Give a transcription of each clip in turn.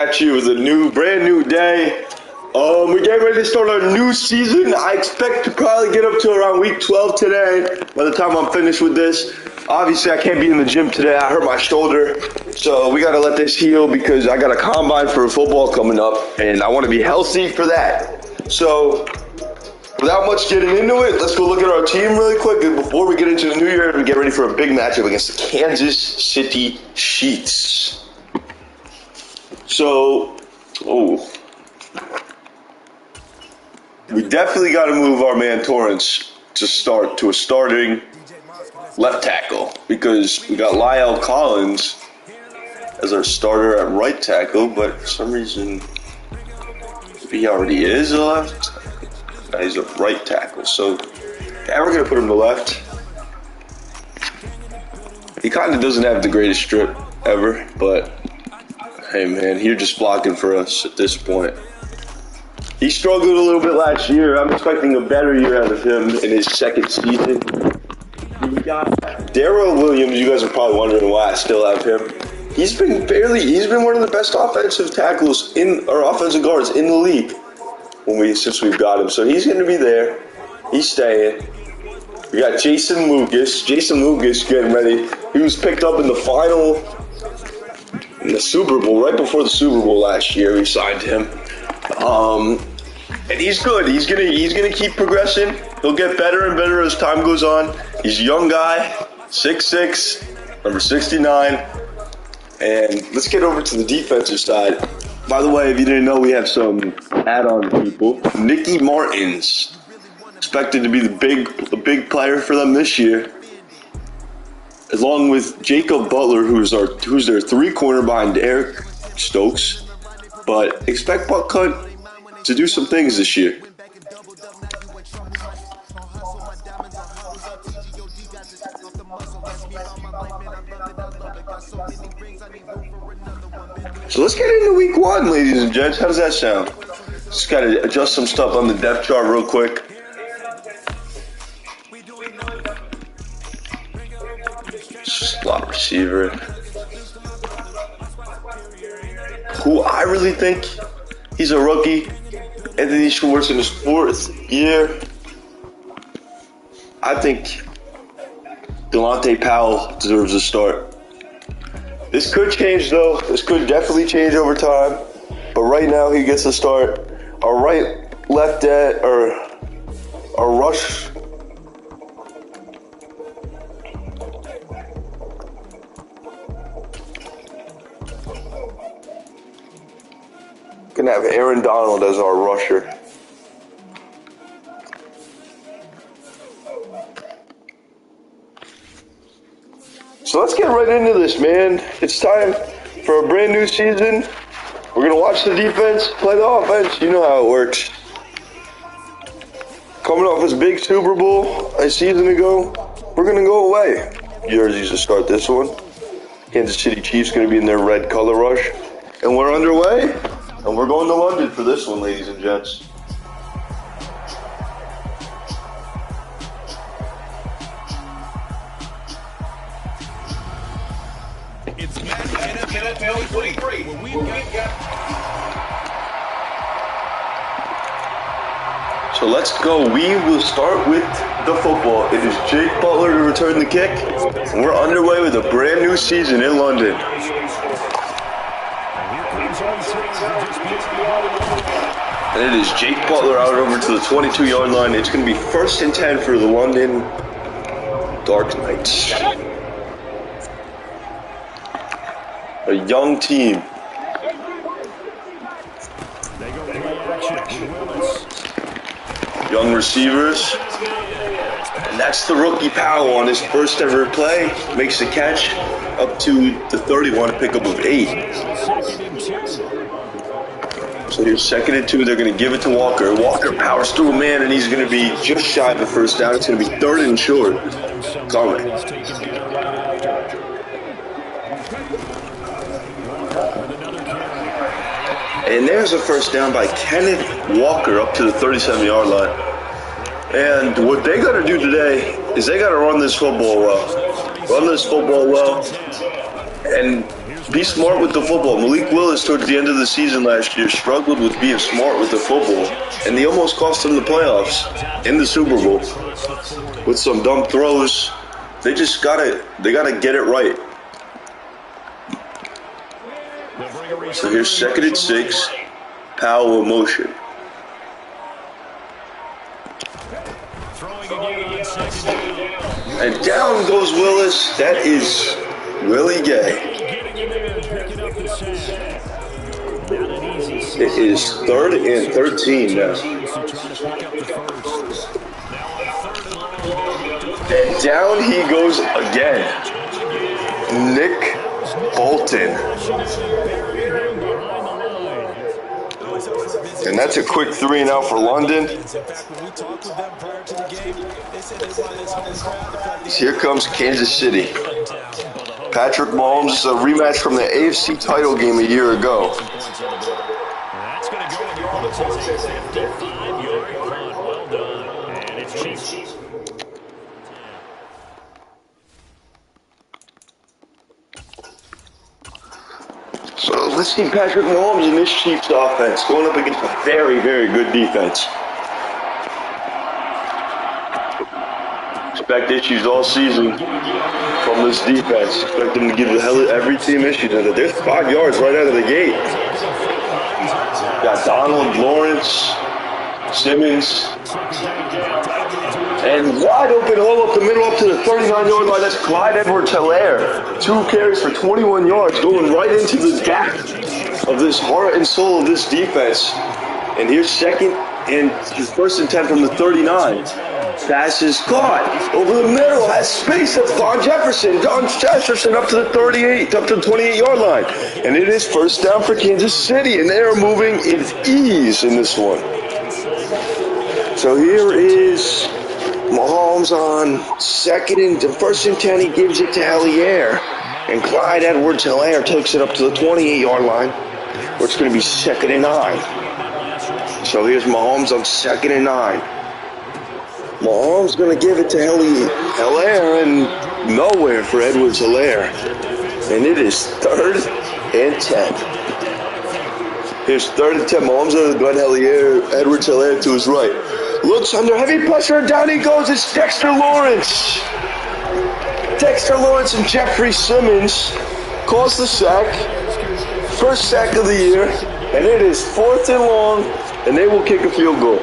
At you with a brand new day. We're getting ready to start our new season. I expect to probably get up to around week 12 today by the time I'm finished with this. Obviously, I can't be in the gym today. I hurt my shoulder. So we got to let this heal because I got a combine for football coming up, and I want to be healthy for that. So without much getting into it, let's go look at our team really quick before we get into the new year and get ready for a big matchup against the Kansas City Chiefs. So, we definitely got to move our man Torrance to a starting left tackle because we got La'el Collins as our starter at right tackle, but for some reason he already is a left. He's a right tackle, so yeah, we're gonna put him to left. He kind of doesn't have the greatest strip ever, but hey man, you're just blocking for us at this point. He struggled a little bit last year. I'm expecting a better year out of him in his second season. We got Darrell Williams. You guys are probably wondering why I still have him. He's been one of the best offensive tackles offensive guards in the league since we've got him. So he's going to be there. He's staying. We got Jason Lucas. Jason Lucas getting ready. He was picked up in the Super Bowl, right before the Super Bowl last year. We signed him. And he's good. He's gonna keep progressing. He'll get better and better as time goes on. He's a young guy, 6'6", number 69. And let's get over to the defensive side. By the way, if you didn't know, we have some add-on people. Nicky Martins, expected to be the big player for them this year, along with Jacob Butler, who's their three-corner behind Eric Stokes. But expect Buck Hunt to do some things this year. So let's get into week 1, ladies and gents. How does that sound? Just got to adjust some stuff on the depth chart real quick. Slot receiver. Who I really think he's a rookie. Anthony Schwartz in his 4th year. I think Delonte Powell deserves a start. This could change though. This could definitely change over time. But right now he gets a start. Our rush. Gonna have Aaron Donald as our rusher. So let's get right into this, man. It's time for a brand new season. We're gonna watch the defense, play the offense. You know how it works. Coming off this big Super Bowl a season ago, we're gonna go away. Jerseys to start this one. Kansas City Chiefs gonna be in their red color rush, and we're underway. And we're going to London for this one, ladies and gents. It's NFL 23. So let's go. We will start with the football. It is Jake Butler to return the kick. And we're underway with a brand new season in London. And it is Jake Butler out over to the 22-yard line. It's going to be 1st and 10 for the London Dark Knights. A young team. Young receivers. And that's the rookie Powell on his first ever play. Makes the catch up to the 31, a pickup of 8. So here's 2nd and 2. They're going to give it to Walker. Walker powers through a man, and he's going to be just shy of the first down. It's going to be 3rd and short. Coming. And there's a first down by Kenneth Walker up to the 37-yard line. And what they got to do today is they got to run this football well. And Be smart with the football. Malik Willis, towards the end of the season last year, struggled with being smart with the football, and they almost cost him the playoffs in the Super Bowl with some dumb throws. They gotta get it right. So here's 2nd and 6. Powell in motion. And down goes Willis. That is Willie Gay. It is 3rd and 13 now. And down he goes again. Nick Bolton. And that's a quick 3 and out for London. Here comes Kansas City. Patrick Mahomes is a rematch from the AFC title game a year ago. That's going to go in your 55-yard punt. Well done. And it's Chiefs. So let's see Patrick Mahomes in this Chiefs offense going up against a very, very good defense. Expect issues all season from this defense. Expect them to give every team issues. There's 5 yards right out of the gate. Got Donald, Lawrence, Simmons, and wide open hole up the middle up to the 39-yard line. That's Clyde Edwards-Helaire. 2 carries for 21 yards going right into the gap of this heart and soul of this defense. And here's 2nd and 1st and 10 from the 39. Pass is caught over the middle, has space. That's Don Jefferson. Don Jefferson up to the 38, up to the 28-yard line. And it is 1st down for Kansas City, and they are moving with ease in this one. So here is Mahomes on 1st and 10. He gives it to Helaire. And Clyde Edwards-Helaire takes it up to the 28-yard line, where it's going to be 2nd and 9. So here's Mahomes on 2nd and 9. Mahomes going to give it to Helaire, and nowhere for Edwards-Helaire. And it is 3rd and 10. Here's 3rd and 10. Mahomes on the gun, Edwards-Helaire to his right. Looks under heavy pressure, and down he goes. It's Dexter Lawrence. Dexter Lawrence and Jeffrey Simmons calls the sack. 1st sack of the year. And it is 4th and long, and they will kick a field goal.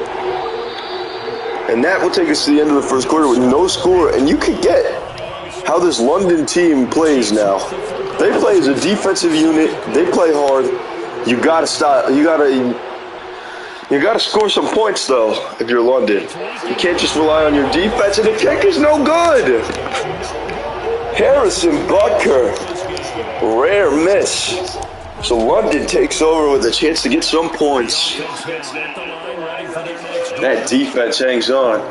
And that will take us to the end of the 1st quarter with no score. And you can get how this London team plays now. They play as a defensive unit. They play hard. You gotta stop. You gotta score some points though if you're London. You can't just rely on your defense. And the kick is no good. Harrison Butker, rare miss. So London takes over with a chance to get some points. That defense hangs on.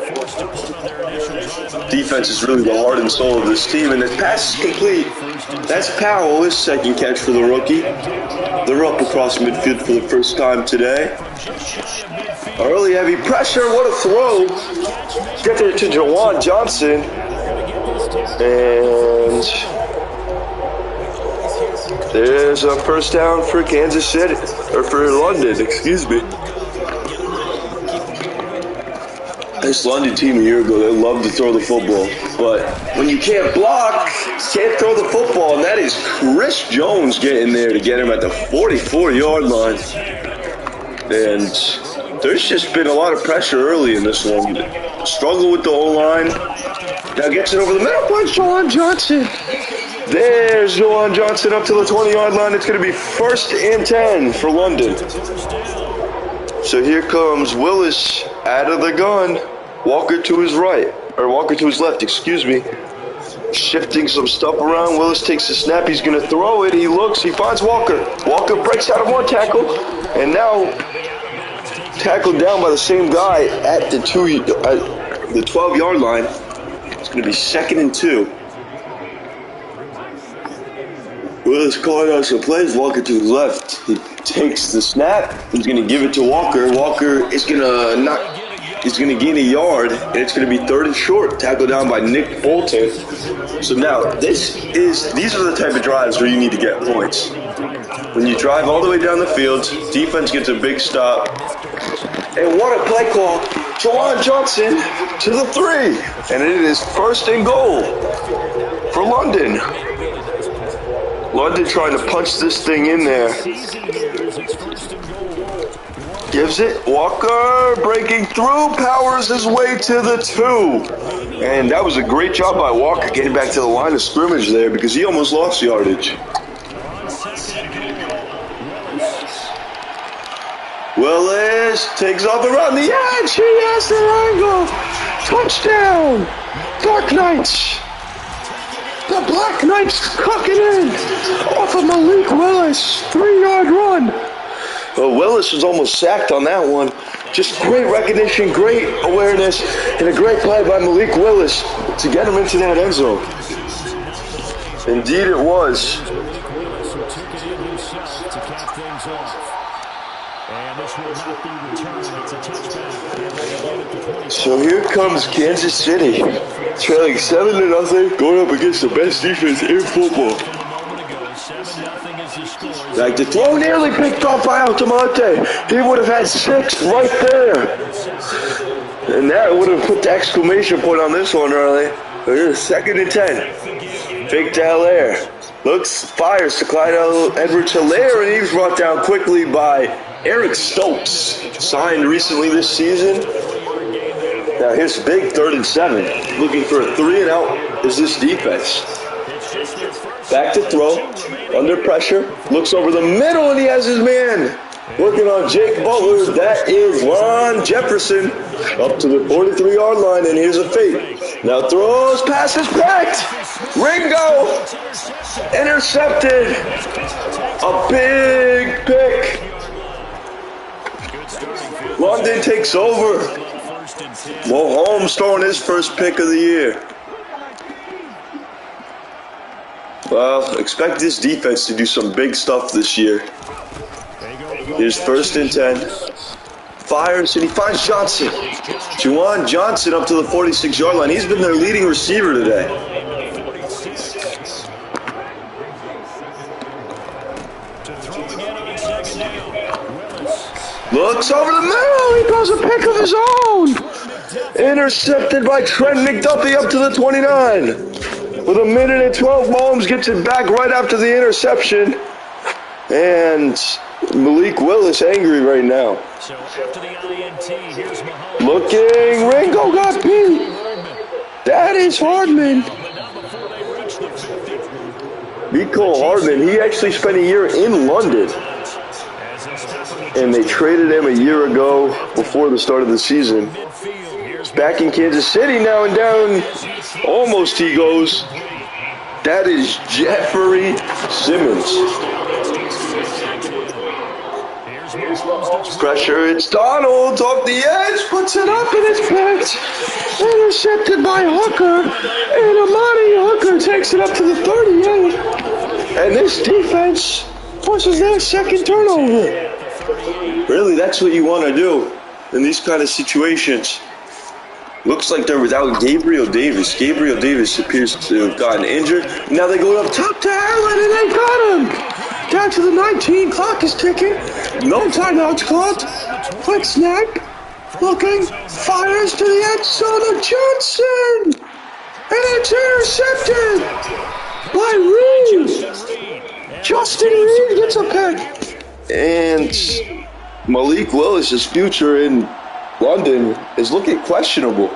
Defense is really the heart and soul of this team, and the pass is complete. That's Powell, his 2nd catch for the rookie. They're up across midfield for the first time today. Early heavy pressure, what a throw. Get there to Juwan Johnson. And there's a 1st down for Kansas City, or for London, excuse me. This London team a year ago, they loved to throw the football. But when you can't block, you can't throw the football. And that is Chris Jones getting there to get him at the 44-yard line. And there's just been a lot of pressure early in this one. Struggle with the O-line. Now gets it over the middle. Finds Juwan Johnson. There's Juwan Johnson up to the 20-yard line. It's going to be 1st and 10 for London. So here comes Willis out of the gun. Walker to his right, or Walker to his left, excuse me. Shifting some stuff around. Willis takes the snap. He's going to throw it. He looks. He finds Walker. Walker breaks out of one tackle. And now tackled down by the same guy at the 12-yard line. It's going to be 2nd and 2. Willis calling out some plays. Walker to his left. He takes the snap. He's going to give it to Walker. Walker is going to is going to gain a yard, and it's going to be 3rd and short, tackled down by Nick Bolton. So now, these are the type of drives where you need to get points. When you drive all the way down the field, defense gets a big stop. And what a play call. Jawan Johnson to the 3. And it is 1st and goal for London. London trying to punch this thing in there. Gives it. Walker breaking through. Powers his way to the 2. And that was a great job by Walker getting back to the line of scrimmage there because he almost lost yardage. Willis takes off around the edge. He has the angle. Touchdown. Dark Knights. The Black Knights cooking in off of Malik Willis. 3-yard run. Well, Willis was almost sacked on that one. Just great recognition, great awareness, and a great play by Malik Willis to get him into that end zone. Indeed it was. So here comes Kansas City, trailing 7-0, going up against the best defense in football. Like the throw nearly picked off by Altamonte. He would have had 6 right there. And that would have put the exclamation point on this one early. But it is 2nd and 10. Big Dallaire fires to Clyde Edwards-Helaire, and he's brought down quickly by Eric Stokes, signed recently this season. Now here's big 3rd and 7. Looking for a 3-and-out is this defense. Back to throw, under pressure, looks over the middle, and he has his man working on Jake Butler. That is Ron Jefferson up to the 43-yard line, and here's a fake. Now throws, passes, picked. Ringo intercepted. A big pick. London takes over. Mo Holmes throwing his first pick of the year. Well, expect this defense to do some big stuff this year. Here's 1st and 10. Fires, and he finds Johnson. Juwan Johnson up to the 46-yard line. He's been their leading receiver today. Looks over the middle. He throws a pick of his own. Intercepted by Trent McDuffie up to the 29. With 1:12, Mahomes gets it back right after the interception. And Malik Willis angry right now. So after the INT, here's Mahomes. Looking, Ringo got beat. That is Hardman. Mecole Hardman, he actually spent a year in London. And they traded him a year ago before the start of the season. Back in Kansas City now, and down almost he goes. That is Jeffrey Simmons. Pressure, it's Donald off the edge, puts it up and it's picked. Intercepted by Hooker, and Amani Hooker takes it up to the 38. And this defense forces their 2nd turnover. Really, that's what you want to do in these kind of situations. Looks like they're without Gabriel Davis. Gabriel Davis appears to have gotten injured. Now they go up top to Allen, and they got him. Down to the 19. Clock is ticking. No timeouts called. Quick snap. Looking. Fires to the end zone of Johnson. And it's intercepted by Reed. Justin Reed gets a pick. And Malik Willis' future in London is looking questionable.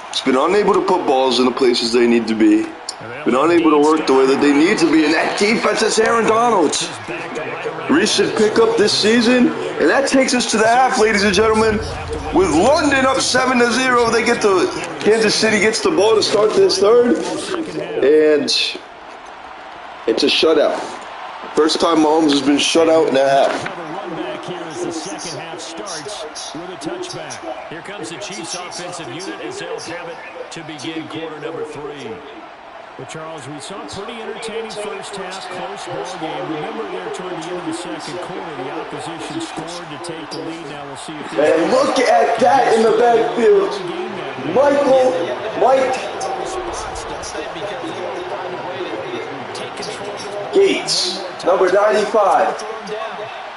It's been unable to put balls in the places they need to be. Been unable to work the way that they need to be. And that defense is Aaron Donald's recent pickup this season. And that takes us to the half, ladies and gentlemen. With London up 7-0, Kansas City gets the ball to start this 3rd. And it's a shutout. First time Mahomes has been shut out in a half. Here as the 2nd half starts with a touchback. Here comes the Chiefs offensive unit as they'll have it to begin quarter number 3. Well, Charles, we saw a pretty entertaining first half, close ball game. Remember there toward the end of the second quarter, the opposition scored to take the lead. Now we'll see if And look at that in the backfield. Mike Gates, number 95.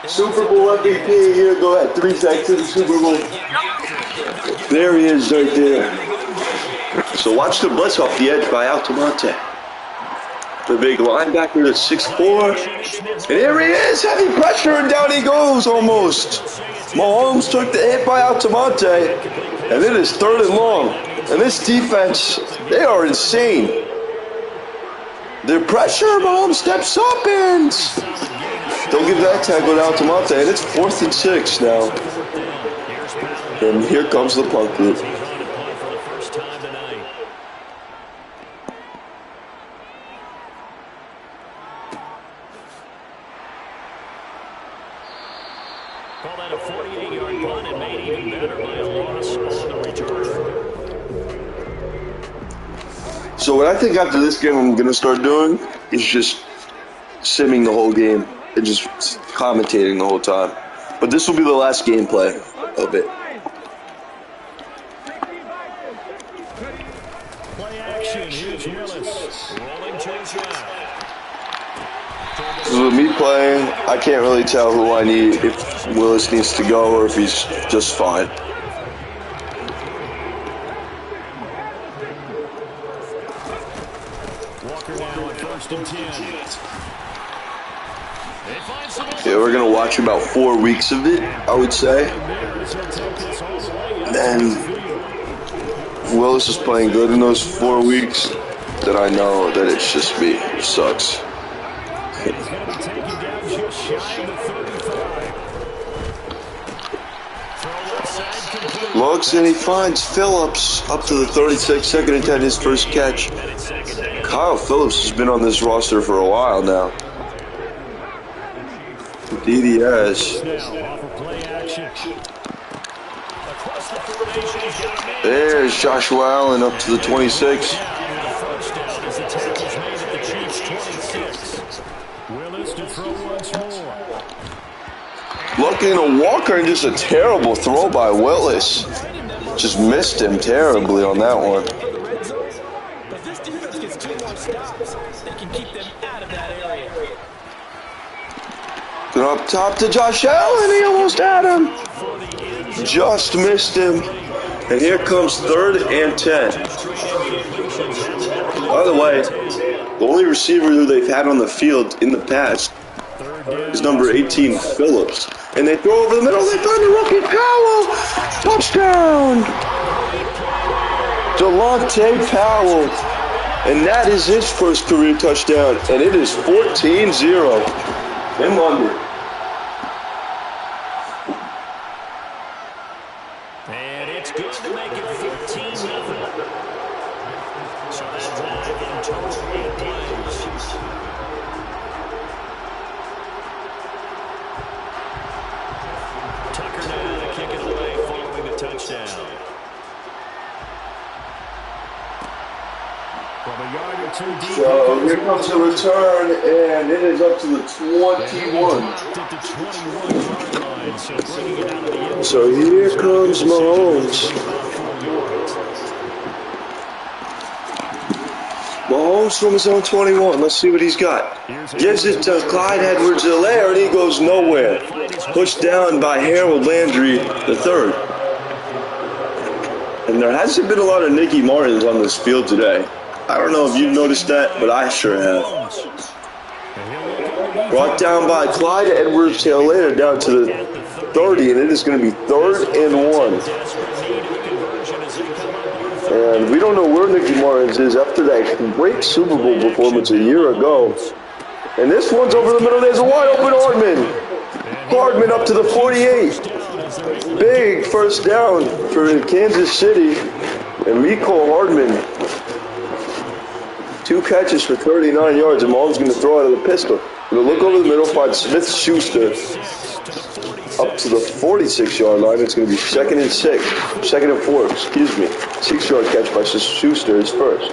Super Bowl MVP a year ago at 3 sacks to the Super Bowl. There he is right there. So watch the blitz off the edge by Altamonte. The big linebacker at 6'4". And here he is, heavy pressure, and down he goes almost. Mahomes took the hit by Altamonte, and it is 3rd and long. And this defense, they are insane. The pressure, Mahomes steps up and don't give that tackle to Altamonte, and it's 4th and 6 now. And here comes the punt group. Call that a 48-yard punt and made even better by a loss on the return. So what I think after this game I'm going to start doing is just simming the whole game and just commentating the whole time. But this will be the last gameplay of it. Play action. Here's Willis. Rolling to his left. So with me playing, I can't really tell who I need, if Willis needs to go or if he's just fine. Walker now at 1st and 10. Yeah, we're going to watch about 4 weeks of it, I would say. And Willis is playing good in those 4 weeks, then I know that it's just me. It sucks. Looks and he finds Phillips up to the 36, 2nd and 10, his first catch. Kyle Phillips has been on this roster for a while now. DDS. There's Joshua Allen up to the 26. Looking at Walker and just a terrible throw by Willis. Just missed him terribly on that one. Going up top to Josh Allen, he almost had him. Just missed him. And here comes 3rd and 10. By the way, the only receiver who they've had on the field in the past is number 18, Phillips. And they throw over the middle, they find the rookie Powell. Touchdown! Delonte Powell. And that is his first career touchdown. And it is 14-0. Tim London. And it's good to make it 14-0. So that drive in total 8 plays. Tucker now to kick it away following the touchdown. From a yard or two deep. So here comes the return, and it is up to the 21. So here comes Mahomes. Mahomes from his own 21. Let's see what he's got. Gives it to Clyde Edwards-Helaire, and he goes nowhere. Pushed down by Harold Landry III. And there hasn't been a lot of Nicky Martins on this field today. I don't know if you've noticed that, but I sure have. Brought down by Clyde Edwards-Helaire down to the 30, and it is going to be 3rd and 1. And we don't know where Nicky Martins is after that great Super Bowl performance a year ago. And this one's over the middle. There's a wide open Hardman. Hardman up to the 48. Big first down for Kansas City. And Mecole Hardman. 2 catches for 39 yards, and Mahomes going to throw out of the pistol. Going to look over the middle, find Smith-Schuster up to the 46-yard line. It's going to be 2nd and 4, excuse me. 6-yard catch by Schuster is first.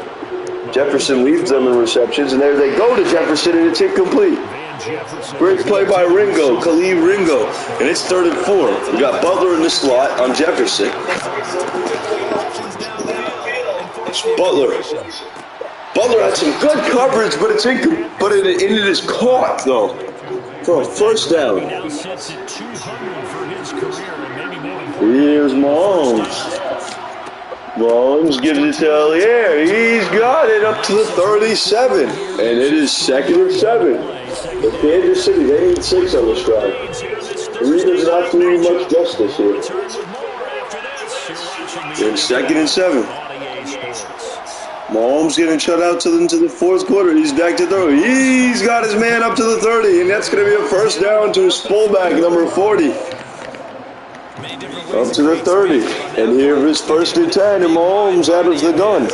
Jefferson leads them in receptions, and there they go to Jefferson, and it's incomplete. Great play by Ringo, Khalid Ringo, and it's 3rd and 4. We got Butler in the slot on Jefferson. It's Butler. Butler had some good coverage, but it is caught though for a first down. Here's Mahomes. Mahomes gives it to Allier. He's got it up to the 37, and it is 2nd and 7. For Kansas City, they need 6 on this drive. 3 does not do much justice here. In 2nd and 7. Mahomes getting shut out into the 4th quarter. He's back to throw. He's got his man up to the 30, and that's going to be a first down to his fullback, number 40. Up to the 30. And here is 1st and 10, and Mahomes out of the gun.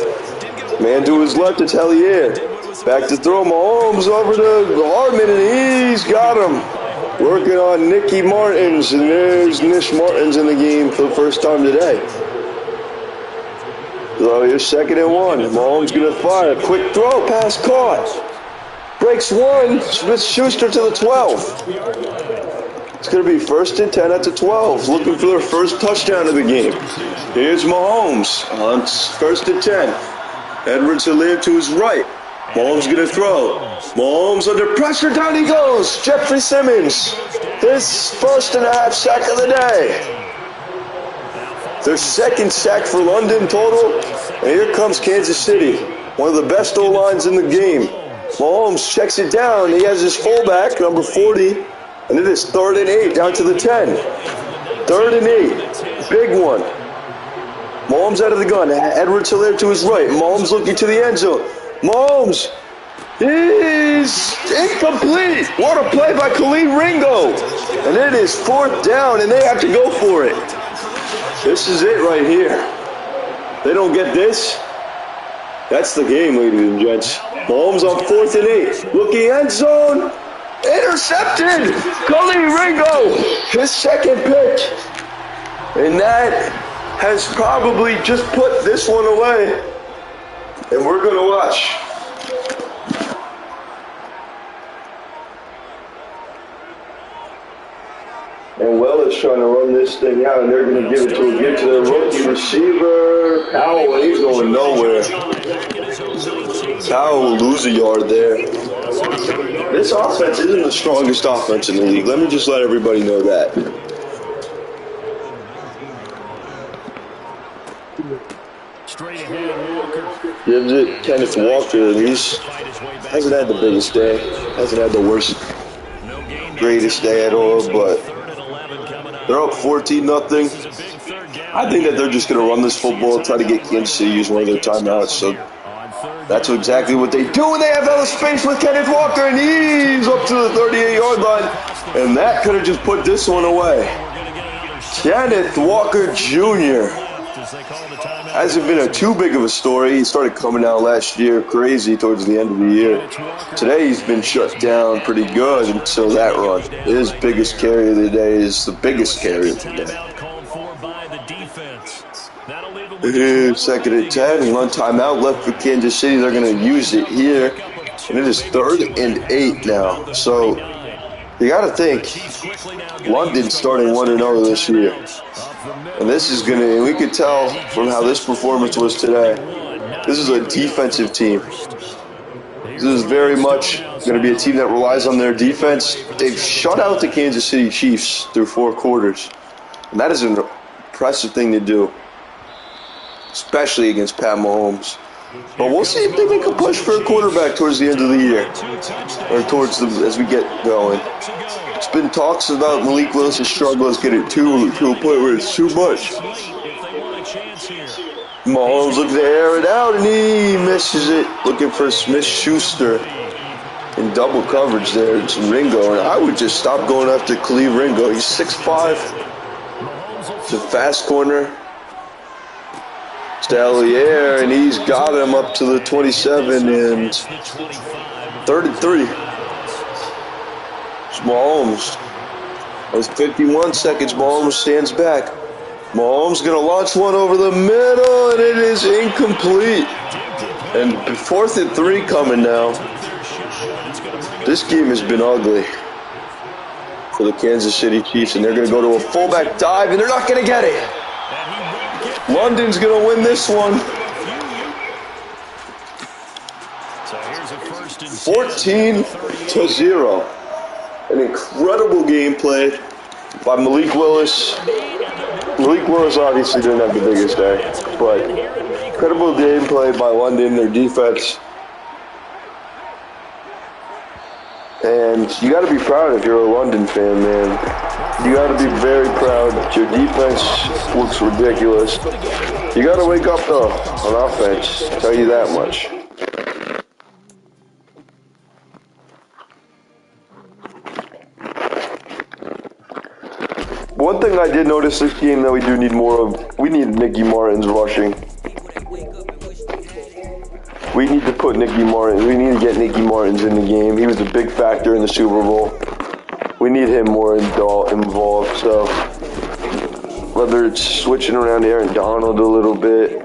Man to his left, it's Hellier. Back to throw, Mahomes over to Hardman, and he's got him. Working on Nicky Martins, and there's Nish Martins in the game for the first time today. So here's 2nd and 1. Mahomes going to fire. Quick throw, pass caught. Breaks 1. Smith-Schuster to the 12. It's going to be 1st and 10 at the 12. Looking for their first touchdown of the game. Here's Mahomes on 1st and 10. Edwards-Helaire to his right. Mahomes going to throw. Mahomes under pressure. Down he goes. Jeffrey Simmons. His 1st and a half sack of the day. Their 2nd sack for London total. And here comes Kansas City. One of the best O-lines in the game. Mahomes checks it down. He has his fullback, number 40. And it is 3rd and 8, down to the 10. 3rd and 8. Big one. Mahomes out of the gun. Edwards-Helaire to his right. Mahomes looking to the end zone. Mahomes is incomplete. What a play by Khalid Ringo. And it is 4th down, and they have to go for it. This is it right here. They don't get this. That's the game, ladies and gents. Mahomes on 4th and 8. Looking end zone. Intercepted. Khalid Ringo. His 2nd pick. And that has probably just put this one away. And we're going to watch. And Well is trying to run this thing out, and they're going to give it to their rookie receiver, Powell, and he's going nowhere. Powell will lose a yard there. This offense isn't the strongest offense in the league. Let me just let everybody know that. Straight ahead, Walker. Gives it Kenneth Walker, and he's hasn't had the biggest day. Hasn't had the worst, greatest day at all, but they're up 14-0. I think that they're just going to run this football, try to get Kansas City to use one of their timeouts. So that's exactly what they do. And they have Ellis space with Kenneth Walker, and he's up to the 38-yard line. And that could have just put this one away. Kenneth Walker Jr. hasn't been too big of a story. He started coming out last year crazy towards the end of the year. Today he's been shut down pretty good until that run. His biggest carry of the day is the biggest carry of the day. Here's 2nd and 10. One timeout left for Kansas City. They're going to use it here. And it is 3rd and 8 now. So you got to think London's starting 1-0 this year. And this is going to, and we could tell from how this performance was today, this is a defensive team. This is very much going to be a team that relies on their defense. They've shut out the Kansas City Chiefs through 4 quarters. And that is an impressive thing to do, especially against Pat Mahomes. But we'll see if they make a push for a quarterback towards the end of the year, or towards as we get going. It's been talks about Malik Willis' struggles getting to a point where it's too much. Mahomes looks to air it out, and he misses it. Looking for Smith-Schuster in double coverage there. It's Ringo, and I would just stop going after Khalid Ringo. He's 6'5". It's a fast corner. Stallier, and he's got him up to the 27, and 3rd and 3. Mahomes. With 51 seconds, Mahomes stands back. Mahomes going to launch one over the middle, and it is incomplete. And 4th and 3 coming now. This game has been ugly for the Kansas City Chiefs, and they're going to go to a fullback dive, and they're not going to get it. London's going to win this one. 14-0. An incredible game played by Malik Willis. Malik Willis obviously didn't have the biggest day, but incredible game played by London, their defense. And you got to be proud if you're a London fan, man. You got to be very proud. Your defense looks ridiculous. You got to wake up, though, on offense. I'll tell you that much. One thing I did notice this game that we do need more of, we need Nicky Martin's rushing. We need to put Nicky Martin, we need to get Nicky Martin's in the game. He was a big factor in the Super Bowl. We need him more involved, so whether it's switching around Aaron Donald a little bit.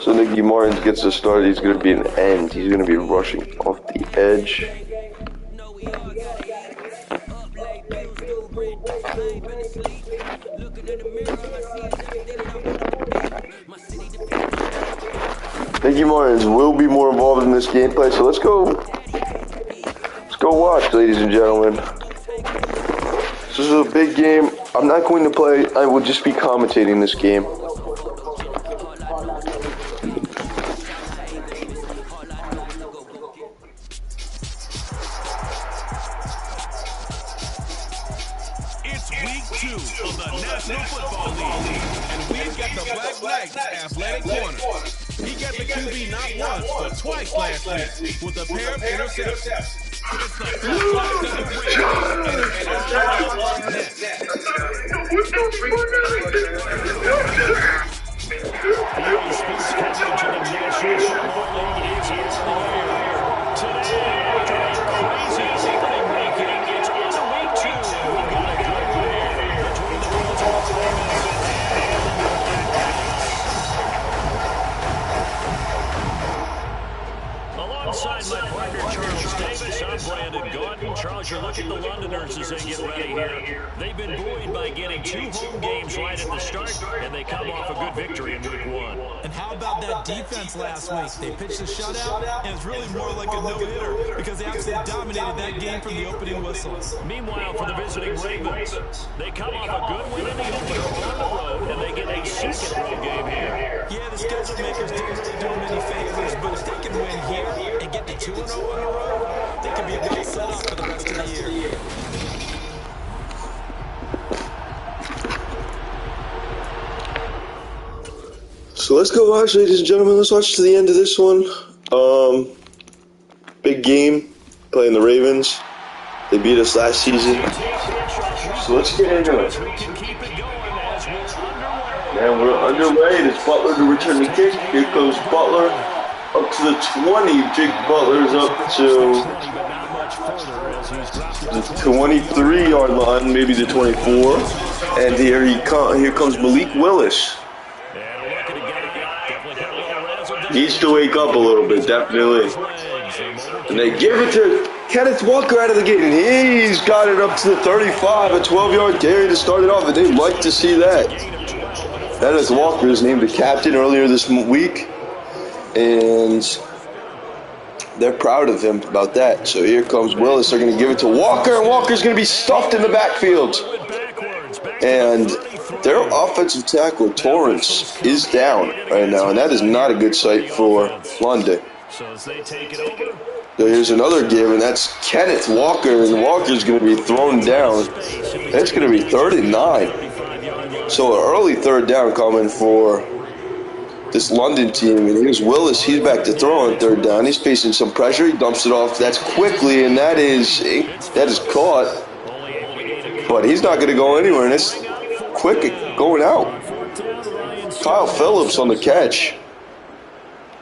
So Nicky Martin gets the start. He's going to be an end. He's going to be rushing off the edge. Nicky Martin will be more involved in this gameplay. So let's go watch, ladies and gentlemen. This is a big game. I'm not going to play. I will just be commentating this game. It's week 2 of the National Football League, and we've got the Black Knights athletic corner. He got the QB not once, but twice last week with a pair of interceptions. It's the Black Knights of the Free, and it's all about next. Daily sports coverage of the National Football League is here on the air. Today, after a crazy opening weekend, it's into week 2. We've got a good one between the Baltimore Ravens and the Black Knights. Alongside my partner, Charles Davis, I'm Brandon Gaudin. Charles, you look at the Londoners as they get ready here. They've been buoyed by getting 2 home games right at the start, and they come off a good victory in week 1. And how about that defense last week? They pitched a shutout, and it's really more like a no-hitter because they absolutely dominated that game from the opening whistle. Meanwhile, for the visiting Ravens, they come off a good win in the opener on the road, and they get a second road game here. Yeah, the schedule makers didn't really do them any favors, but if they can win here and get to 2-0 on the road, they could be a good setup for the rest of the year. So let's go watch, ladies and gentlemen. Let's watch to the end of this one. Big game, playing the Ravens. They beat us last season. So let's get into it. And we're underway. It's Butler to return the kick. Here comes Butler up to the 20. Jake Butler's up to the 23-yard line, maybe the 24. And here comes Malik Willis. Needs to wake up a little bit, definitely. And they give it to Kenneth Walker out of the gate, and he's got it up to the 35, a 12-yard carry to start it off, and they'd like to see that. Kenneth Walker is named the captain earlier this week, and they're proud of him about that. So here comes Willis. They're going to give it to Walker, and Walker's going to be stuffed in the backfield. And their offensive tackle, Torrance, is down right now, and that is not a good sight for London. So here's another give, and that's Kenneth Walker, and Walker's going to be thrown down. It's going to be 3rd and 9. So an early 3rd down coming for this London team, and here's Willis. He's back to throw on 3rd down. He's facing some pressure. He dumps it off. That's quickly, and that is caught. But he's not going to go anywhere, and it's quick going out. Kyle Phillips on the catch.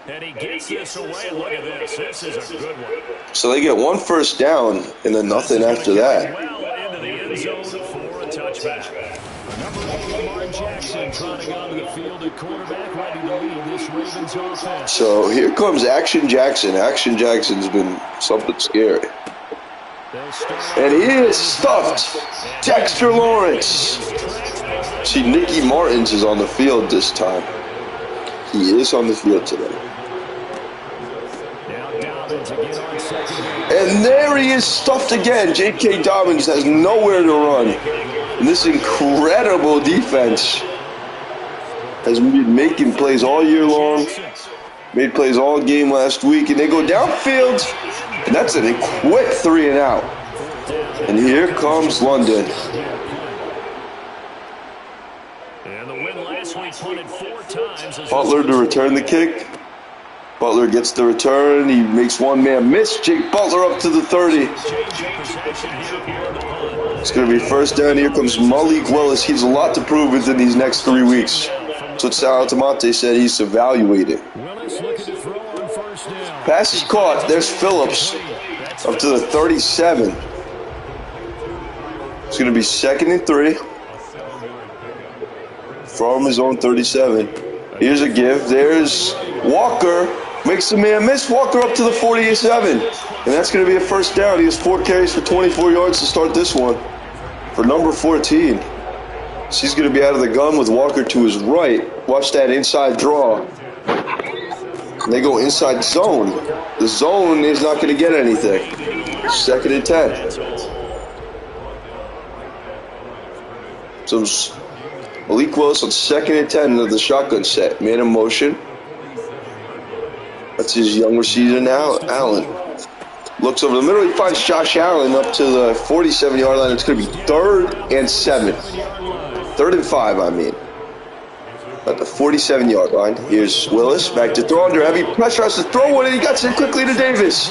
And he gets this away. Look at this. This is a good one. So they get one first down and then nothing after that. Well into the end zone for a touchback. Number 8, Lamar Jackson, trotting onto the field at quarterback, ready to lead this Ravens offense. So here comes Action Jackson. Action Jackson's been something scary. And he is stuffed. Dexter Lawrence. See, Nicky Martins is on the field this time. He is on the field today. And there he is, stuffed again. J.K. Dobbins has nowhere to run. And this incredible defense has been making plays all year long. Made plays all game last week. And they go downfield. And that's a quick 3 and out. And here comes London. And the win last week punted 4 times. Butler to return the kick. Butler gets the return. He makes one man miss. Jake Butler up to the 30. It's going to be first down. Here comes Malik Willis. He has a lot to prove within these next 3 weeks. That's what Sal Altamonte said. He's evaluated. Pass is caught. There's Phillips up to the 37. It's going to be 2nd and 3 from his own 37. Here's a give. There's Walker. Makes the man miss. Walker up to the 47. And that's going to be a first down. He has 4 carries for 24 yards to start this one for number 14. So he's going to be out of the gun with Walker to his right. Watch that inside draw. And they go inside zone. The zone is not going to get anything. 2nd and 10. So Malik Willis on 2nd and 10 of the shotgun set. Man in motion. That's his young receiver now, Allen. Looks over the middle. He finds Josh Allen up to the 47-yard line. It's going to be 3rd and 7. 3rd and 5, I mean. At the 47-yard line. Here's Willis back to throw under heavy pressure. Has to throw one, and he gets it quickly to Davis.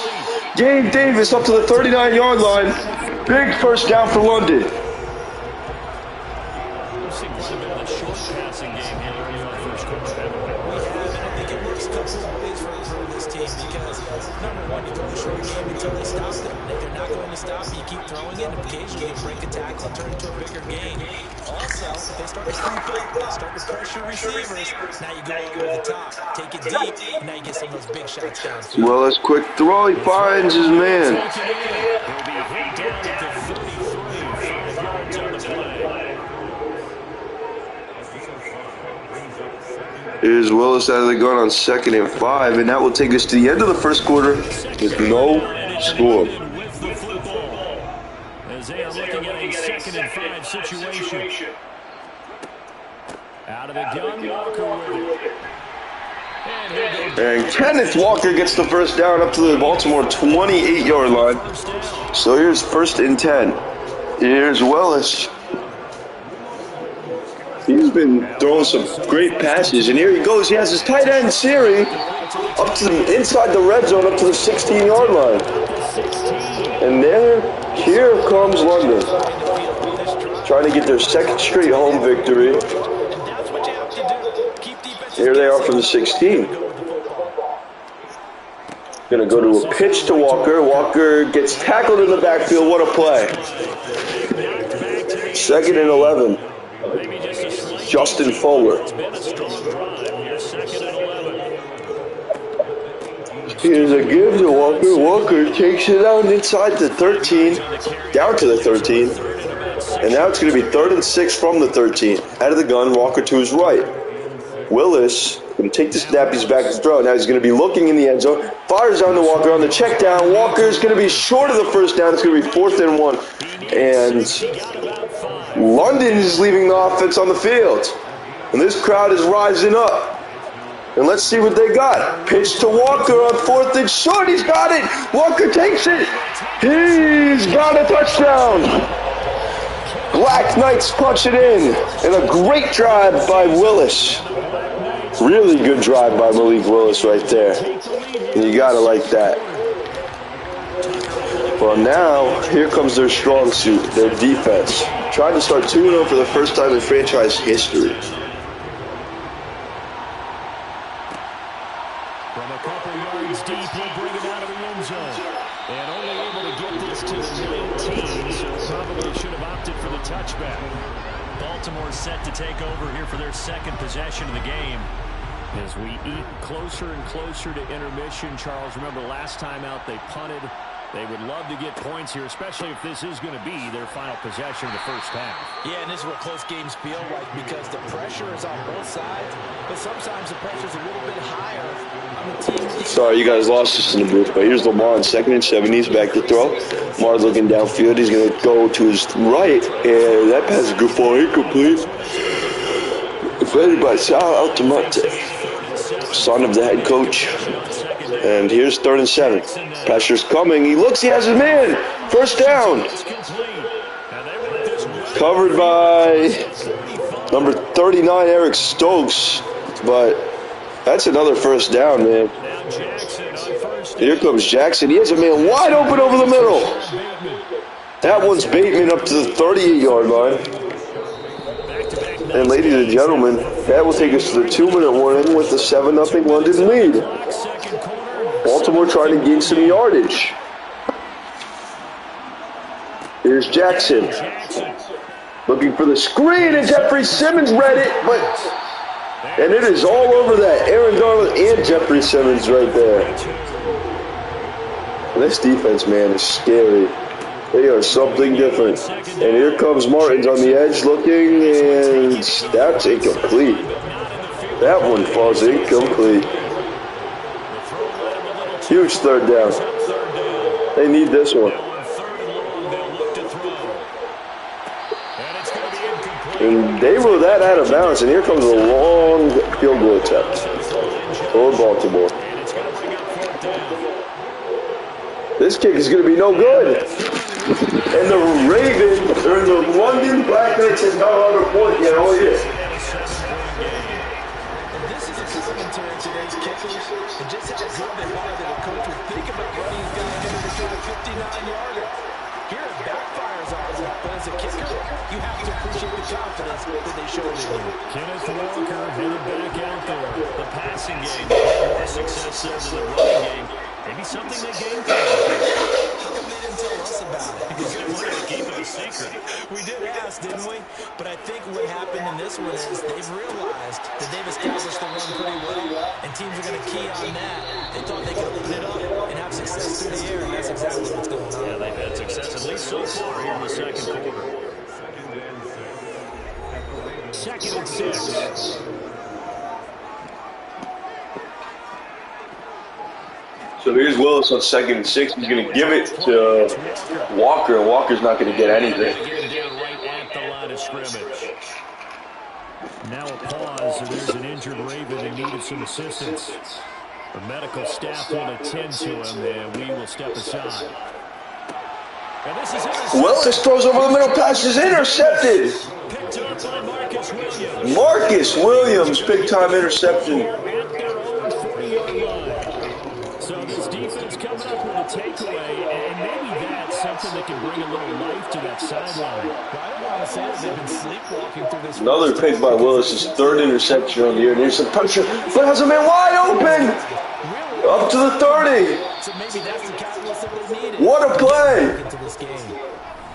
Gabe Davis up to the 39-yard line. Big first down for London. Start to pressure receivers. Now you go over the top, take it deep, and now you get some of those big shots down. Willis, quick throw. He finds his man. Here's Willis out of the gun on 2nd and 5, and that will take us to the end of the first quarter with no score. As they are looking at a 2nd and 5 situation. Out of the gun, Walker with it. And Kenneth Walker gets the first down up to the Baltimore 28-yard line. So here's 1st and 10. Here's Willis. He's been throwing some great passes, and here he goes. He has his tight end, Siri, up to the inside the red zone, up to the 16-yard line. And here comes London, trying to get their 2nd straight home victory. Here they are from the 16. Going to go to a pitch to Walker. Walker gets tackled in the backfield. What a play. 2nd and 11. Justin Fuller. Here's a give to Walker. Walker takes it out inside the 13, down to the 13. And now it's going to be 3rd and 6 from the 13. Out of the gun, Walker to his right. Willis going to take the snap. He's back to throw. Now he's going to be looking in the end zone. Fires down to Walker on the check down. Walker's going to be short of the first down. It's going to be 4th and 1. And London is leaving the offense on the field. And this crowd is rising up. And let's see what they got. Pitch to Walker on 4th and short. He's got it. Walker takes it. He's got a touchdown. Black Knights punch it in. And a great drive by Willis. Really good drive by Malik Willis right there. And you got to like that. Well, now, here comes their strong suit, their defense. Trying to start 2-0 for the first time in franchise history. end zone. And only able to get this to the 19, so probably should have opted for the touchback. Baltimore set to take over here for their second possession of the game. As we eat closer and closer to intermission, Charles, remember last time out they punted. They would love to get points here, especially if this is going to be their final possession of the first half. Yeah, and this is what close games feel like because the pressure is on both sides, but sometimes the pressure is a little bit higher on the team. Sorry, you guys lost us in the booth, but here's Lamar on 2nd and 7. He's back to throw. Lamar looking downfield. He's going to go to his right, and that pass is good for incomplete. Defended by Sal Altamonte, son of the head coach. And here's 3rd and 7. Pressure's coming. He looks. He has his man. First down. Covered by number 39, Eric Stokes. But that's another first down, man. Here comes Jackson. He has a man wide open over the middle. That one's Bateman up to the 38-yard line. And ladies and gentlemen, that will take us to the 2-minute warning with the 7-0 London lead. Baltimore trying to gain some yardage. Here's Jackson. Looking for the screen, and Jeffrey Simmons read it, and it is all over that. Aaron Donald and Jeffrey Simmons right there. This defense, man, is scary. They are something different. And here comes Martins on the edge looking, and that's incomplete. That one falls incomplete. Huge 3rd down. They need this one. And they were that out of bounds, and here comes a long field goal attempt for Baltimore. This kick is going to be no good. And the Ravens, or the London Black Knights, has not on a point yet all year. This is a commentary on today's kickers, and just how good they are that a coach would think about running his guy into the return a 59-yarder. Here it backfires on them, but as a kicker, you have to appreciate the confidence that they showed in you. Kenneth Walker headed back out there. The passing game had more success there than the running game. Maybe something they game plan. How come they didn't tell us about it? Because they wanted to keep it a secret. We did ask, didn't we? But I think what happened in this one is they've realized that they've established the run pretty well, and teams are going to key on that. They thought they could open it up and have success through the air, and that's exactly what's going on. Yeah, they've had success at least so far here in the second quarter. 2nd and 6. So here's Willis on 2nd and 6. He's going to give it to Walker, and Walker's not going to get anything. Right at the line of scrimmage. Now a pause, and there's an injured Raven that needed some assistance. The medical staff will attend to him, and we will step aside. And this is Willis throws over the middle, pass is intercepted. picked up by Marcus Williams. Marcus Williams, big-time interception. At their own 40-yard line. So this defense coming up with a takeaway, and maybe that's something that can bring a little life to that sideline. I don't want to say that they've been sleepwalking through this. Another pick by Willis, his 3rd interception on the year. And here's some pressure, but has a man wide open. Up to the 30. So maybe that's the catalyst that they needed. What a play. Into this game.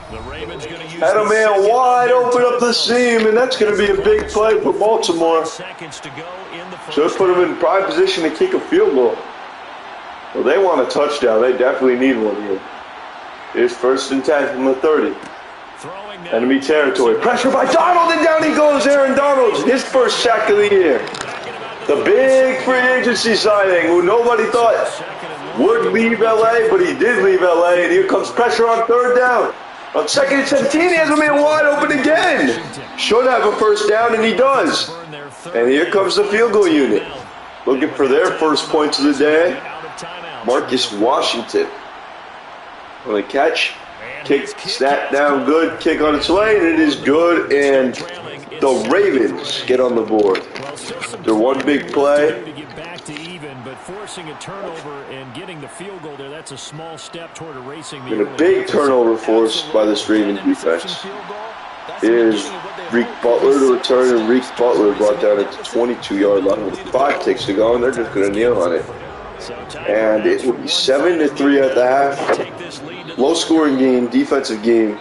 The Ravens going to use Had a man wide open up the seam, and that's going to be a big play for Baltimore. seconds to go in the first. Should put him in prime position to kick a field goal. Well, they want a touchdown. They definitely need one here. Here's 1st and 10 from the 30. Throwing now. Enemy territory. Pressure by Donald, and down he goes. Aaron Donald, his first sack of the year. The big free agency signing, who nobody thought would leave LA, but he did leave LA. And here comes pressure on 3rd down. On 2nd and 17, he has a man wide open again. Should have a first down, and he does. And here comes the field goal unit. Looking for their first points of the day. Marcus Washington. On the catch. Kick, snap down, good. Kick on its way, and it is good. And the Ravens get on the board. They're one big play. To get back to even, but forcing a turnover and getting the field goal there, that's a small step toward erasing the And a big turnover forced by this Ravens defense. Here's Reek Butler to return, and Reek Butler brought down at the 22-yard line with 5 ticks to go, and they're just going to kneel on it. And it will be 7-3 at the half. Low-scoring game, defensive game.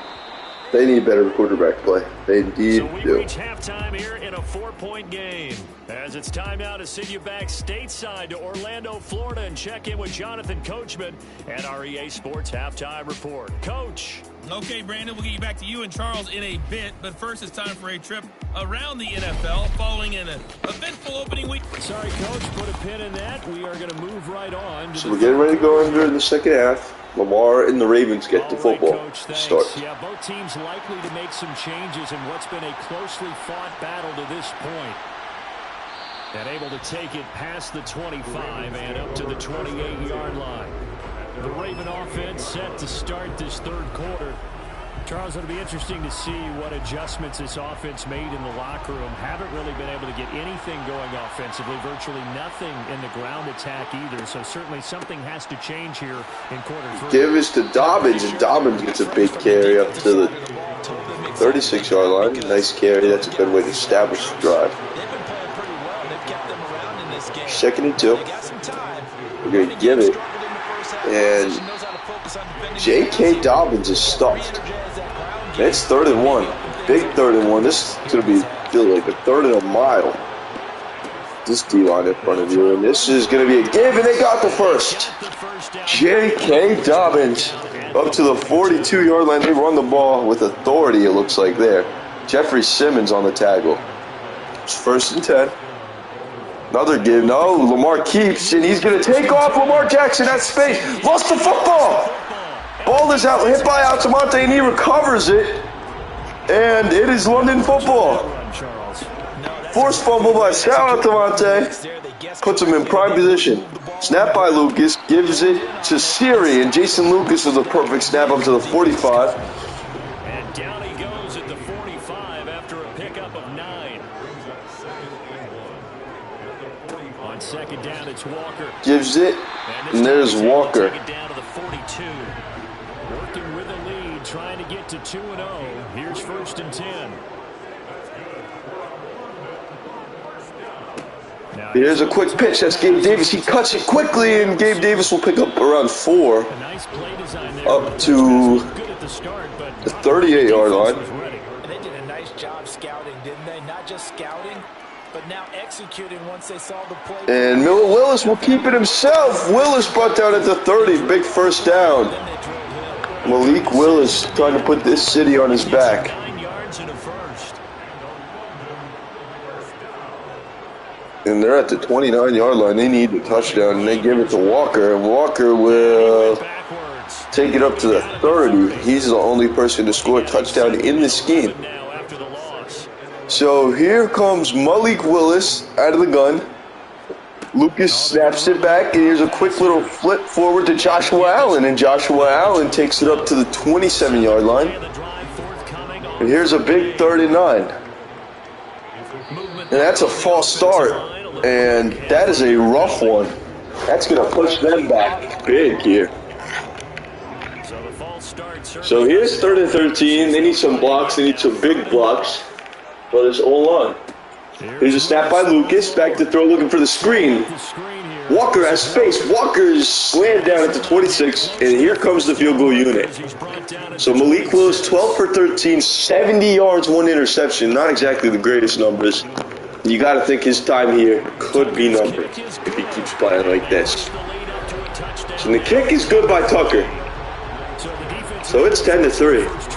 They need better quarterback play. They indeed so we do. reach halftime here in a 4-point game. As it's time now to send you back stateside to Orlando, Florida, and check in with Jonathan Coachman at our EA Sports Halftime Report. Coach. Okay, Brandon, we'll get you back to you and Charles in a bit, but first it's time for a trip around the NFL following an eventful opening week. Sorry, Coach, put a pin in that. We are going to move right on. So we're getting ready to go into the second half. Lamar and the Ravens get the football start. Yeah, both teams likely to make some changes in what's been a closely fought battle to this point. And able to take it past the 25 and up to the 28-yard line. The Raven offense set to start this third quarter. Charles, it'll be interesting to see what adjustments this offense made in the locker room. Haven't really been able to get anything going offensively. Virtually nothing in the ground attack either. So certainly something has to change here in quarter three. Give this to Dobbins, and Dobbins gets a big carry up to the 36-yard line. Nice carry. That's a good way to establish the drive. Second and 2. We're going to give it. And J.K. Dobbins is stuffed. It's 3rd and 1. Big 3rd and 1. This is going to be feel like a 3rd and a mile. This D-line in front of you. And this is going to be a give, and they got the first. J.K. Dobbins up to the 42-yard line. They run the ball with authority, it looks like there. Jeffrey Simmons on the tackle. It's 1st and 10. Another give. No, Lamar keeps, and he's going to take off. Lamar Jackson at space. Lost the football. Ball is out, hit by Altamonte, and he recovers it. And it is London football. Forced fumble by Sal Altamonte. Puts him in prime position. Snap by Lucas. Gives it to Siri, and Jason Lucas with a perfect snap up to the 45. And down he goes at the 45 after a pickup of 9. On second down, it's Walker. Gives it, and there's Walker. Take it down to the 42. Working with the lead, trying to get to 2-0. Here's 1st and 10. Now, Here's a quick pitch. That's Gabe Davis. He cuts it quickly, and Gabe Davis will pick up around 4. a nice play design there. Up to Good at the start, but the 38-yard line. They did a nice job scouting, didn't they? Not just scouting, but now executing once they saw the play. And Miller Willis will keep it himself. Willis brought down at the 30. Big first down. Malik Willis trying to put this city on his back. 9 yards and a first. And they're at the 29-yard line. They need the touchdown, and they give it to Walker. And Walker will Backwards. take it up to the 30. He's the only person to score a touchdown in this game. Now after the loss. So here comes Malik Willis out of the gun. Lucas snaps it back, and here's a quick little flip forward to Joshua Allen, and Joshua Allen takes it up to the 27-yard line. And the drive forthcoming on And here's a big 3rd and 9. And that's a false start, and that is a rough one. That's going to push them back big here. So the false start. So here's 3rd and 13. They need some blocks. They need some big blocks. But it's all on. Here's a snap by Lucas. Back to throw, looking for the screen. Walker has space. Walker's slammed down at the 26, and here comes the field goal unit. So Malik Willis, 12 for 13, 70 yards, 1 interception. Not exactly the greatest numbers. You got to think his time here could be numbered if he keeps playing like this. So the kick is good by Tucker. So it's 10-3.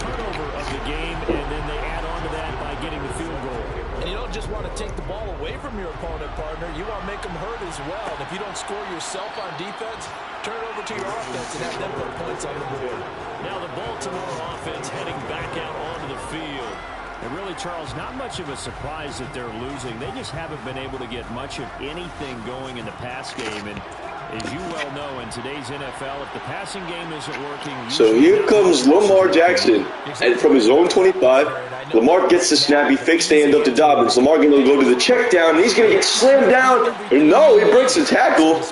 If you don't score yourself on defense, turn it over to your offense and have them put points on the board. Now the Baltimore offense heading back out onto the field. And really, Charles, not much of a surprise that they're losing. They just haven't been able to get much of anything going in the pass game. And as you well know, in today's NFL, if the passing game isn't working... So here comes Lamar Jackson, and from his own 25, Lamar gets the snap. He fakes the hand up to Dobbins. Lamar going to go to the check down, and he's going to get slammed down. No, he breaks the tackle,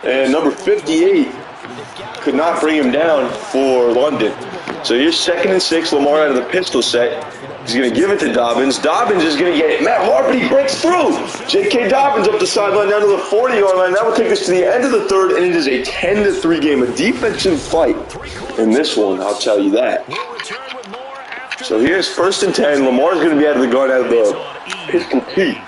and number 58 could not bring him down for London. So here's 2nd and 6, Lamar out of the pistol set. He's going to give it to Dobbins. Dobbins is going to get it. Matt Harpy breaks through. J.K. Dobbins up the sideline down to the 40-yard line. That will take us to the end of the third, and it is a 10-3 game. A defensive fight in this one, I'll tell you that. So here's 1st and 10. Lamar's going to be out of the gun out of the pistol T.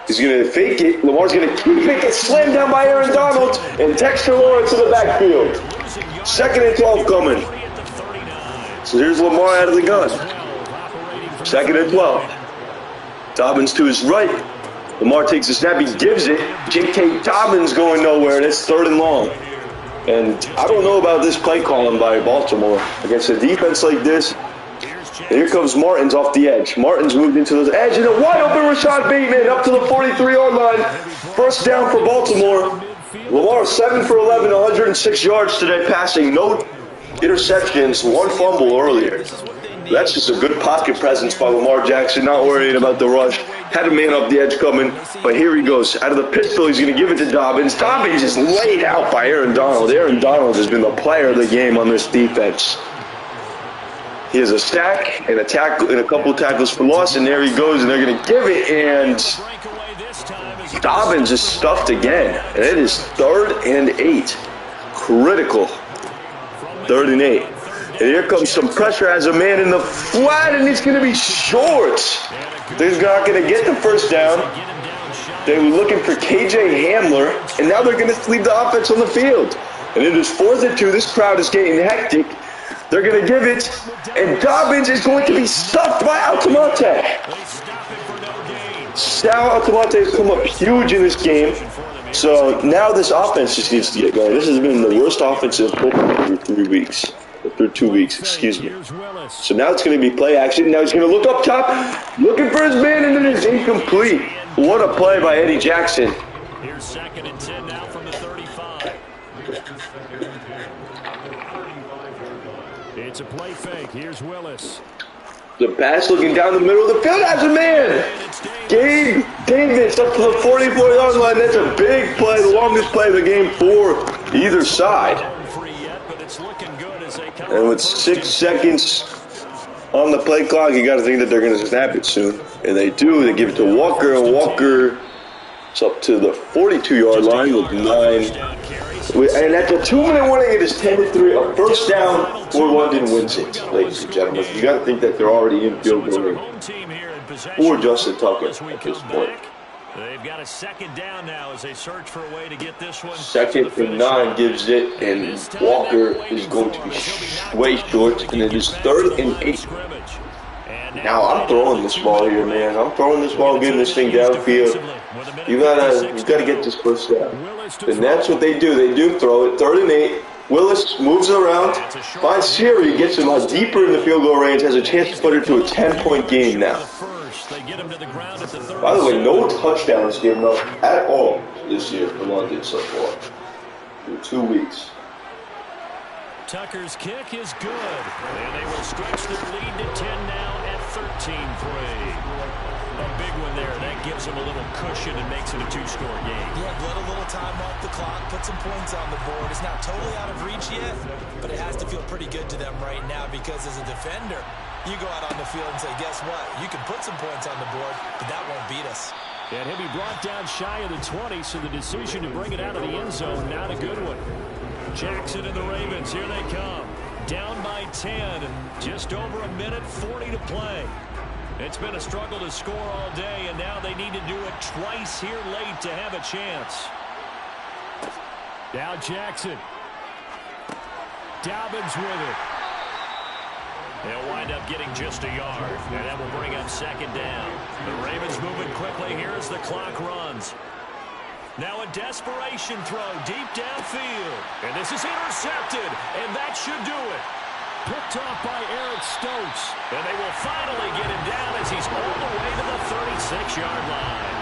He's going to fake it. Lamar's going to keep it. Get slammed down by Aaron Donald. And Dexter Lawrence to the backfield. 2nd and 12 coming. So here's Lamar out of the gun. 2nd and 12. Dobbins to his right. Lamar takes the snap. He gives it. J.K. Dobbins going nowhere. And it's 3rd and long. And I don't know about this play calling by Baltimore. Against a defense like this. And here comes Martins off the edge. Martins moved into the edge, and a wide open Rashad Bateman up to the 43-yard line. 1st down for Baltimore. Lamar 7 for 11, 106 yards today passing. No interceptions, 1 fumble earlier. That's just a good pocket presence by Lamar Jackson, not worrying about the rush. Had a man up the edge coming, but here he goes. Out of the pistol, he's going to give it to Dobbins. Dobbins is laid out by Aaron Donald. Aaron Donald has been the player of the game on this defense. He has a sack and a tackle and a couple of tackles for loss, and there he goes, and they're going to give it, and Dobbins is stuffed again, and it is 3rd and 8. Critical. 3rd and 8. And here comes some pressure as a man in the flat, and it's going to be short. They're not going to get the 1st down. They were looking for KJ Hamler, and now they're going to leave the offense on the field. And it is 4th and 2. This crowd is getting hectic. They're going to give it, and Dobbins is going to be stuffed by Altamonte. Sal Altamonte has come up huge in this game, so now this offense just needs to get going. This has been the worst offensive football through 2 weeks, excuse me. So now it's going to be play action. Now he's going to look up top, looking for his man, and it is incomplete. What a play by Eddie Jackson. Here's 2nd and 10 now from the 35. It's a play fake. Here's Willis. The pass looking down the middle of the field as a man. Gabe Davis up to the 44-yard line. That's a big play, the longest play of the game for either side. And with 6 seconds on the play clock, you got to think that they're going to snap it soon. And they do. They give it to Walker, and Walker is up to the 42-yard line with 9. And at the 2-minute warning, it is 10-3. A 1st down for London wins it, ladies and gentlemen. You got to think that they're already in field goal range for Justin Tucker at this point. They've got a 2nd down now as they search for a way to get this one. 2nd and 9 gives it, and Walker is going to be way short, and it is 3rd and 8. Now I'm throwing this ball here, man. I'm throwing this ball, getting this thing downfield. You gotta get this 1st down. And that's what they do. They do throw it. 3rd and 8. Willis moves it around, finds Siri, gets him out deeper in the field goal range, has a chance to put it to a 10-point game now. By the way, no touchdowns given up at all this year for London so far. Through 2 weeks. Tucker's kick is good, and they will stretch their lead to 10 now at 13-3. A big one there. That gives them a little cushion and makes it a 2-score game. Yeah, let a little time off the clock, put some points on the board. It's not totally out of reach yet, but it has to feel pretty good to them right now because as a defender, you go out on the field and say, guess what? You can put some points on the board, but that won't beat us. And he'll be brought down shy of the 20, so the decision to bring it out of the end zone, not a good one. Jackson and the Ravens, here they come. Down by 10, just over a minute, 40 to play. It's been a struggle to score all day, and now they need to do it twice here late to have a chance. Now Jackson. Dobbins with it. They'll wind up getting just a yard, and that will bring up 2nd down. The Ravens moving quickly here as the clock runs. Now a desperation throw deep downfield. And this is intercepted, and that should do it. Picked off by Eric Stokes. And they will finally get him down as he's all the way to the 36-yard line.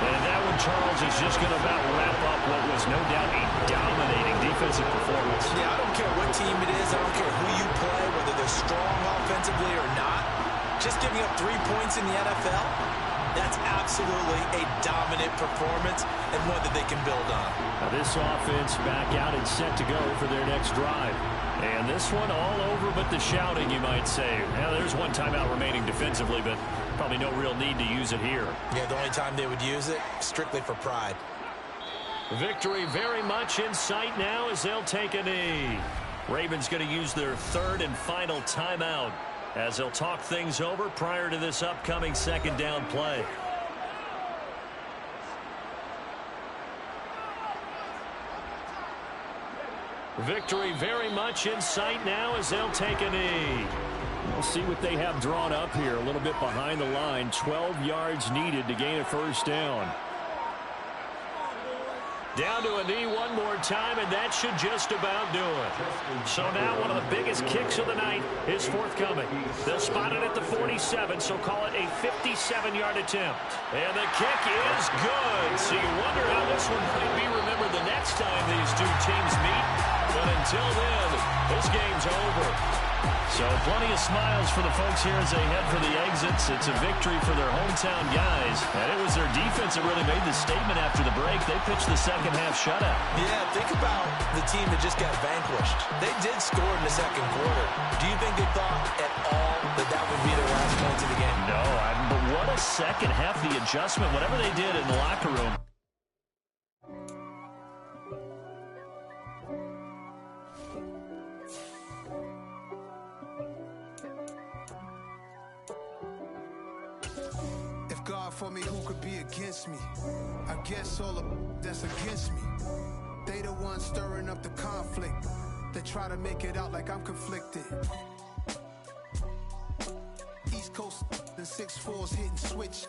And that one, Charles, is just going to about wrap up what was no doubt a dominating defensive performance. Yeah, I don't care what team it is. I don't care who you play, whether they're strong offensively or not. Just giving up 3 points in the NFL, That's absolutely a dominant performance and one that they can build on. Now this offense back out and set to go for their next drive. And this one all over but the shouting, you might say. Now there's one timeout remaining defensively, but probably no real need to use it here. Yeah, the only time they would use it, strictly for pride. Victory very much in sight now as they'll take a knee. Ravens going to use their third and final timeout as they'll talk things over prior to this upcoming second down play. Victory very much in sight now as they'll take a knee. We'll see what they have drawn up here. A little bit behind the line. 12 yards needed to gain a first down. Down to a knee one more time, and that should just about do it. So now one of the biggest kicks of the night is forthcoming. They'll spot it at the 47, so call it a 57-yard attempt. And the kick is good. So you wonder how this one might be remembered the next time these two teams meet. But until then, this game's over. So plenty of smiles for the folks here as they head for the exits. It's a victory for their hometown guys. And it was their defense that really made the statement after the break. They pitched the second half shutout. Yeah, think about the team that just got vanquished. They did score in the second quarter. Do you think they thought at all that that would be their last points of the game? No, but what a second half, the adjustment, whatever they did in the locker room. For me, who could be against me? I guess all of that's against me. They the ones stirring up the conflict. They try to make it out like I'm conflicted. East Coast, the 6'4s hitting switch.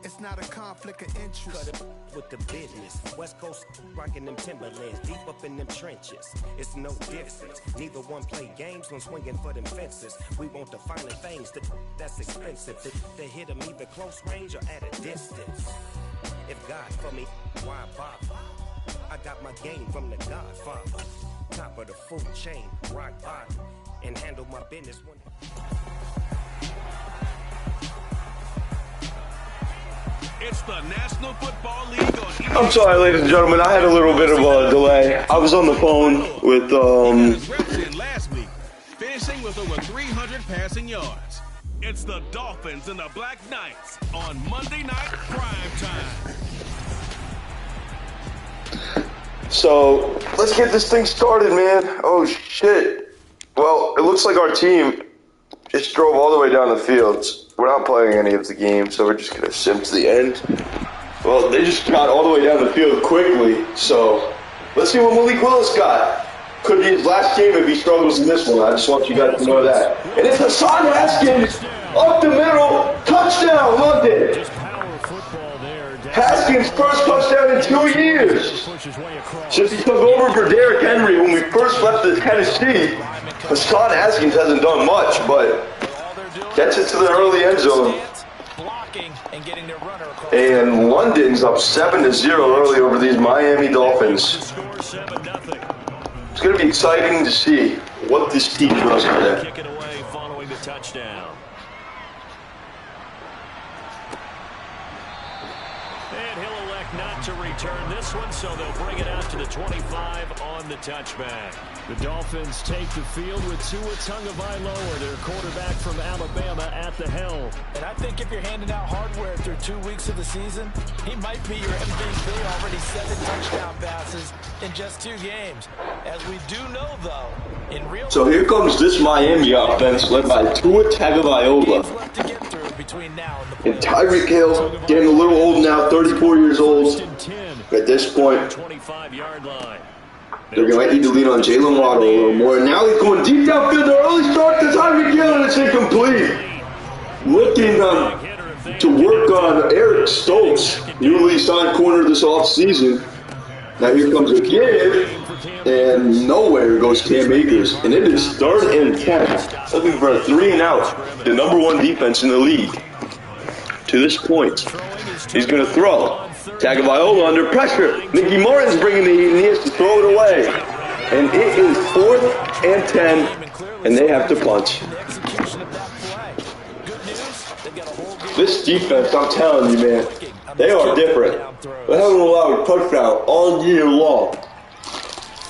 It's not a conflict of interest. Cut it with the business. West Coast rocking them Timberlands, deep up in them trenches. It's no difference. Neither one play games when swinging for them fences. We want the finer things that's expensive. To hit them either close range or at a distance. If God for me, why bother? I got my game from the Godfather. Top of the food chain, rock bottom, and handle my business one. It's the National Football League on I'm sorry, ladies and gentlemen. I had a little bit of a delay. I was on the phone with His reps in last week, finishing with over 300 passing yards. It's the Dolphins and the Black Knights on Monday Night Prime Time. So let's get this thing started, man. Oh shit. Well, it looks like our team just drove all the way down the field. We're not playing any of the games, so we're just gonna sim to the end. Well, they just got all the way down the field quickly, so let's see what Malik Willis got. Could be his last game if he struggles in this one. I just want you guys to know that. And it's Hassan Haskins up the middle, touchdown, London. Haskins' first touchdown in 2 years. Since he took over for Derrick Henry when we first left the Tennessee, Hassan Haskins hasn't done much, but gets it to the early end zone. And London's up 7-0 early over these Miami Dolphins. It's going to be exciting to see what this team does today. Kick it away following the touchdown. And he'll elect not to return this one, so they'll bring it out to the 25 on the touchback. The Dolphins take the field with Tua Tagovailoa, their quarterback from Alabama, at the helm. And I think if you're handing out hardware through 2 weeks of the season, he might be your MVP. Already 7 touchdown passes in just 2 games. As we do know, though, in real So here comes this Miami offense led by Tua Tagovailoa. left to get through between now and the And Tyreek Hill, getting a little old now, 34 years old. At this point, 25-yard line. they're going to need to lean on Jalen Waddle a little more. And now he's going deep downfield. The early start to Tyreek Hill, and it's incomplete. Looking to work on Eric Stokes, newly signed corner this offseason. Now here comes a give, and nowhere goes Cam Akers. And it is 3rd and 10. Looking for a 3-and-out. The #1 defense in the league. To this point, he's going to throw. Tagovailoa under pressure. Nicky Martin's bringing the heat, and he has to throw it away. And it is 4th and 10, and they have to punch. This defense, I'm telling you, man, they are different. They haven't allowed a touchdown all year long.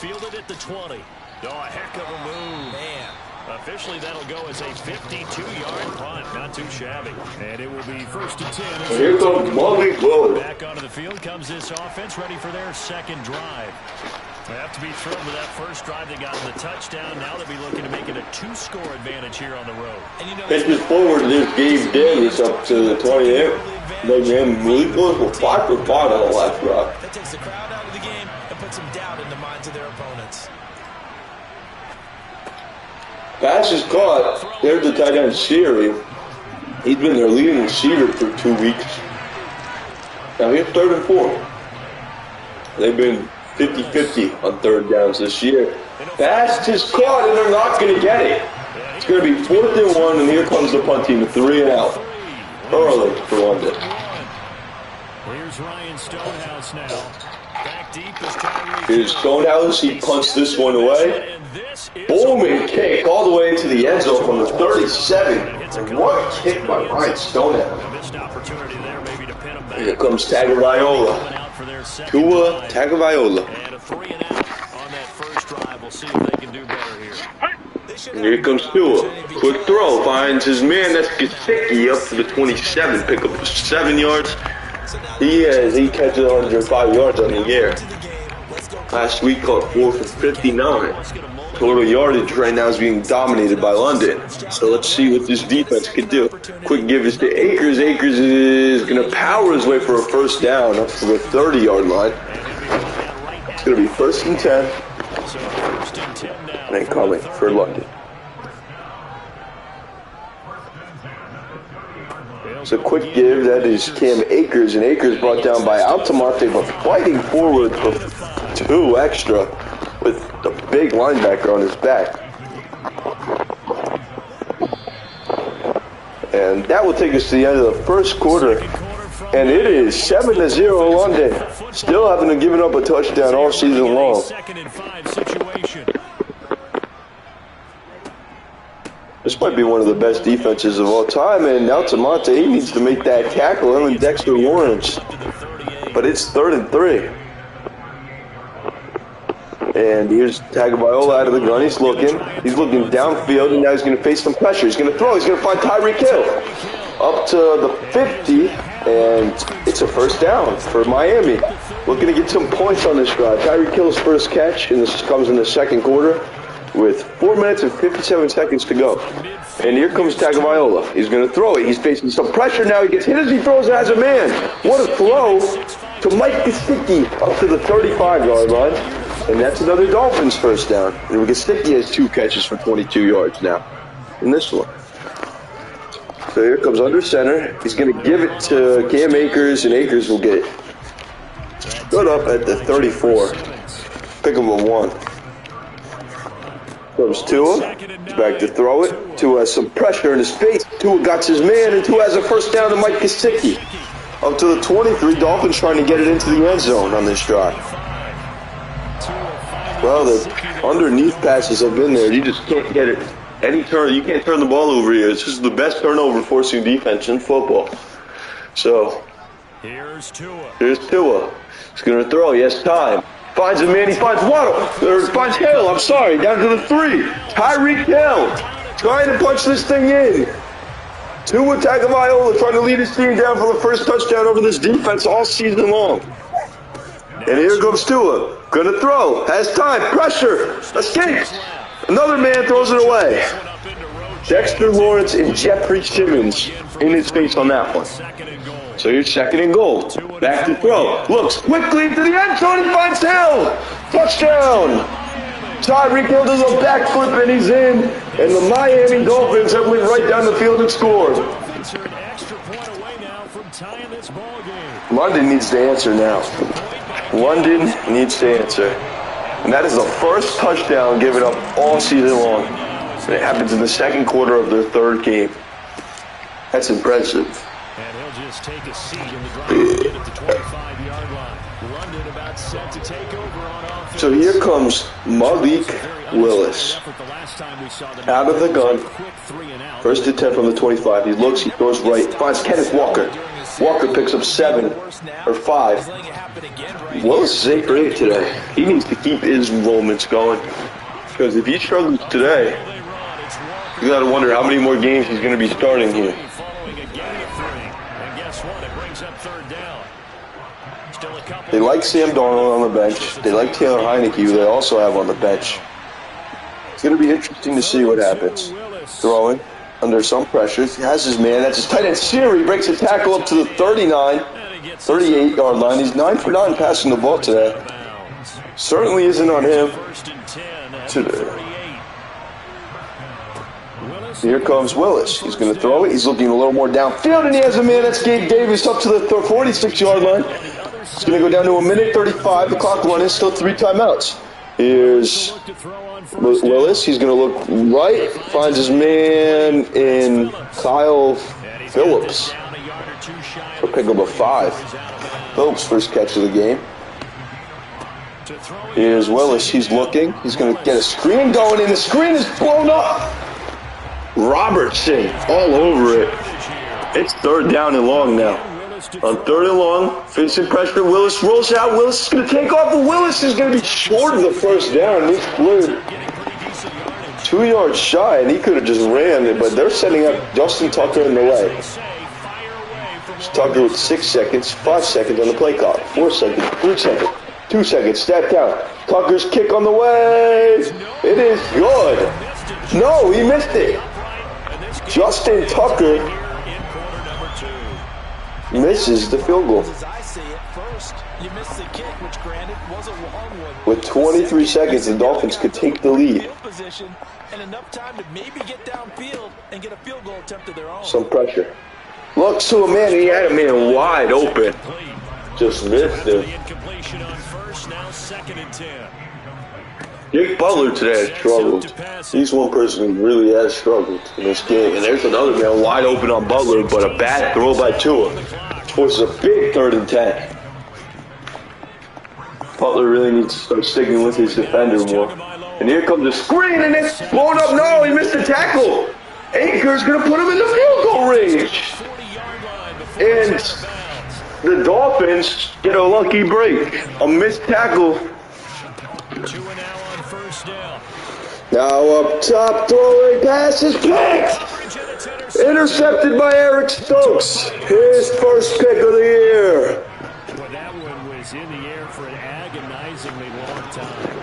Fielded at the 20. Oh, a heck of a move. Man. Officially, that'll go as a 52-yard punt. Not too shabby. And it will be 1st and 10. And here comes Malik Willis. Back onto the field comes this offense, ready for their second drive. They have to be thrilled with that first drive. They got the touchdown. Now they'll be looking to make it a 2-score advantage here on the road. And you know, Pitches forward, this Gabe Davis up to the 28. They gave Malik Willis with 5 for 5 on the last drive. That takes the crowd out of the game and puts some doubt in the minds of their opponents. Pass is caught. There's the tight end, Siri. He's been their leading receiver for 2 weeks. Now here's 3rd and 4. They've been 50-50 on 3rd downs this year. Pass is caught, and they're not going to get it. It's going to be 4th and 1, and here comes the punt team, 3 and out. Early for London. Here's Ryan Stonehouse now. Back deep is Tyreek. Here's Stonehouse. He punts this one away. Bowman kick all the way into the end zone from the 37. And what a kick by Ryan Stonehouse. Missed opportunity there maybe to pin him back. Here comes Tagovailoa. Tua Tagovailoa. And a 3 and out on that first drive. We'll see if they can do better here. And here comes Tua. Quick throw. Finds his man. That's Gesicki up to the 27. Pick up 7 yards. He catches 105 yards on the year. Last week caught 4 for 59. Total yardage right now is being dominated by London. So let's see what this defense can do. Quick give is to Akers. Akers is going to power his way for a first down up to the 30-yard line. It's going to be 1st and 10. And then coming for London. So quick give, that is Cam Akers, and Akers brought down by Altamonte, but fighting forward for 2 extra with the big linebacker on his back. And that will take us to the end of the first quarter, and it is 7-0 London. Still haven't given up a touchdown all season long. This might be one of the best defenses of all time, and Altamonte, he needs to make that tackle, him and Dexter Lawrence. But it's 3rd and 3. And here's Tagovailoa out of the gun. He's looking downfield, and now he's going to face some pressure. He's going to throw. He's going to find Tyreek Hill up to the 50, and it's a first down for Miami. Looking to get some points on this drive. Tyreek Hill's first catch, and this comes in the second quarter with 4 minutes and 57 seconds to go. And here comes Tagovailoa. He's going to throw it. He's facing some pressure now. He gets hit as he throws it as a man. What a throw to Mike Gesicki up to the 35-yard line. And that's another Dolphins first down. And Gesicki has 2 catches for 22 yards now in this one. So here comes under center. He's going to give it to Cam Akers, and Akers will get it. Good up at the 34. Pick him a 1. Comes Tua. He's back to throw it. Tua has some pressure in his face. Tua got his man, and Tua has a first down to Mike Gesicki. Up to the 23. Dolphins trying to get it into the end zone on this drive. Well, the underneath passes have been there. You just can't get it. Any turn, you can't turn the ball over here. This is the best turnover forcing defense in football. So, here's Tua. He's going to throw. He has time. Finds a man. He finds Waddle. Or finds Hill. I'm sorry. Down to the 3. Tyreek Hill trying to punch this thing in. Tua Tagovailoa trying to lead his team down for the first touchdown over this defense all season long. And here comes Tua. Gonna throw. Has time. Pressure. Escapes. Another man throws it away. Dexter Lawrence and Jeffrey Simmons in his face on that one. So here's 2nd and goal. Back to throw. Looks quickly into the end zone and finds Hill. Touchdown. Tyreek Hill does a backflip and he's in. And the Miami Dolphins have went right down the field and scored. London needs to answer now. London needs to answer. And that is the first touchdown given up all season long. And it happens in the second quarter of their 3rd game. That's impressive. And he'll just take a seat in the drive at the 25-yard line. London about got set to take over on offense. So here comes Malik Willis. Out of the gun. First attempt from the 25. He looks, he throws right, finds Kenneth Walker. Walker picks up 7 or 5. Willis is 8 for 8 today. He needs to keep his moments going. Because if he struggles today, you got to wonder how many more games he's going to be starting here. They like Sam Darnold on the bench. They like Taylor Heineke, who they also have on the bench. It's going to be interesting to see what happens. Throwing under some pressure. He has his man. That's his tight end, Siri. Breaks a tackle up to the 38-yard line. He's 9 for 9 passing the ball today. Certainly isn't on him today. Here comes Willis. He's going to throw it. He's looking a little more downfield, and he has a man. That's Gabe Davis up to the 46-yard line. It's going to go down to 1:35. The clock running. Still 3 timeouts. Here's Willis. He's going to look right. Finds his man in Kyle Phillips. For pick up a 5. Phillips' first catch of the game. Here's Willis. He's looking. He's going to get a screen going, and the screen is blown up. Robertson all over it. It's 3rd down and long now. On 3rd and long, facing pressure, Willis rolls out. Willis is going to take off, but Willis is going to be short of the first down. He's split 2 yards shy, and he could have just ran it, but they're setting up Justin Tucker in the way. Tucker with 6 seconds, 5 seconds on the play clock, 4 seconds, 3 seconds, 2 seconds, stat down. Tucker's kick on the way. It is good. No, he missed it. Justin Tucker misses the field goal. With 23 seconds, the Dolphins could take the lead. Some pressure. Looks to a man, he had a man wide open. Just missed him. Jake Butler today has struggled. He's one person who really has struggled in this game. And there's another man wide open on Butler, but a bad throw by Tua. Forces a big 3rd and 10. Butler really needs to start sticking with his defender more. And here comes the screen, and it's blown up. No, he missed the tackle. Akers going to put him in the field goal range. And the Dolphins get a lucky break. A missed tackle. Now up top, throwing passes, picked! Intercepted by Eric Stokes. His first pick of the year. Well, that one was in the air for an agonizingly long time.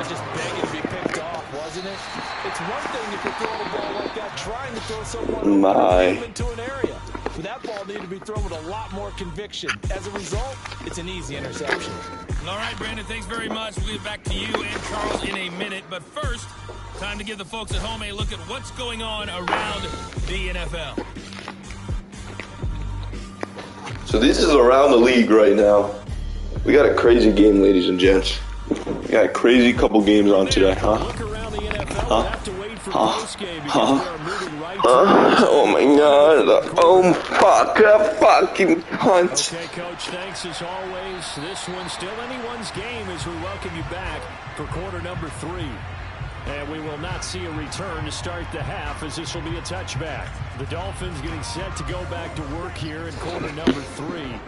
Just begging to be picked off, wasn't it? It's one thing if you're throwing a ball like that, trying to throw someone into an area. But that ball needed to be thrown with a lot more conviction. As a result, it's an easy interception. All right, Brandon, thanks very much. We'll get back to you and Charles in a minute. But first, time to give the folks at home a look at what's going on around the NFL. So this is around the league right now. We got a crazy game, ladies and gents. We got a crazy couple games on today, huh? Oh my God! Oh fuck! A fucking punt! Okay, Coach. Thanks as always. This one's still anyone's game as we welcome you back for quarter number 3. And we will not see a return to start the half, as this will be a touchback. The Dolphins getting set to go back to work here in quarter number 3.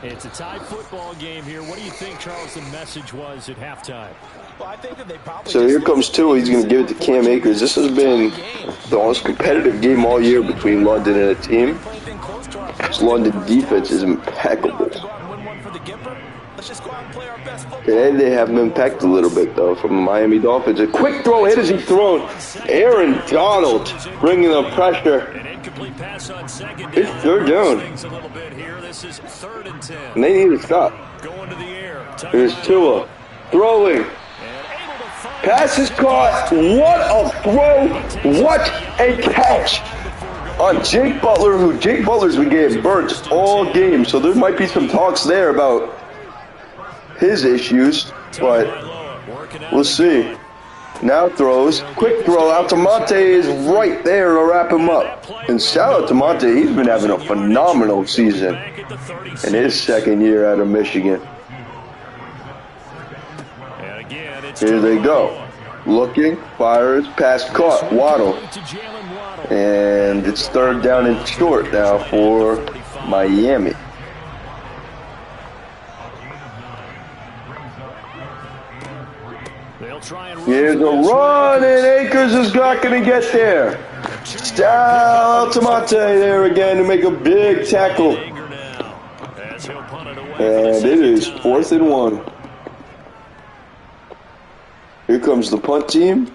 It's a tied football game here. What do you think, Charles, the message was at halftime? Well, I think that they probably So here comes Tua. He's going to give it to Cam Akers. This has been the most competitive game all year between London and a team. This London defense is impeccable. Today they have him impacted a little bit, though, from the Miami Dolphins. A quick throw hit as he thrown. Aaron Donald bringing the pressure. It's 3rd down. And they need to stop. Here's Tua throwing. Pass is caught. What a throw. What a catch. On Jake Butler, who Jake Butler's been getting burnt all game. So there might be some talks there about his issues, but we'll see. Now throws. Quick throw out to Monte is right there to wrap him up. And shout out to Monte. He's been having a phenomenal season in his 2nd year out of Michigan. to Here they go. Looking, fires, pass caught, Waddle. To Jalen Waddle. And it's third down and short now for Miami. They'll try and Here's a run, and Akers is not going to get there. Sal Altamonte there again to make a big tackle. And it is 4th and 1. Here comes the punt team.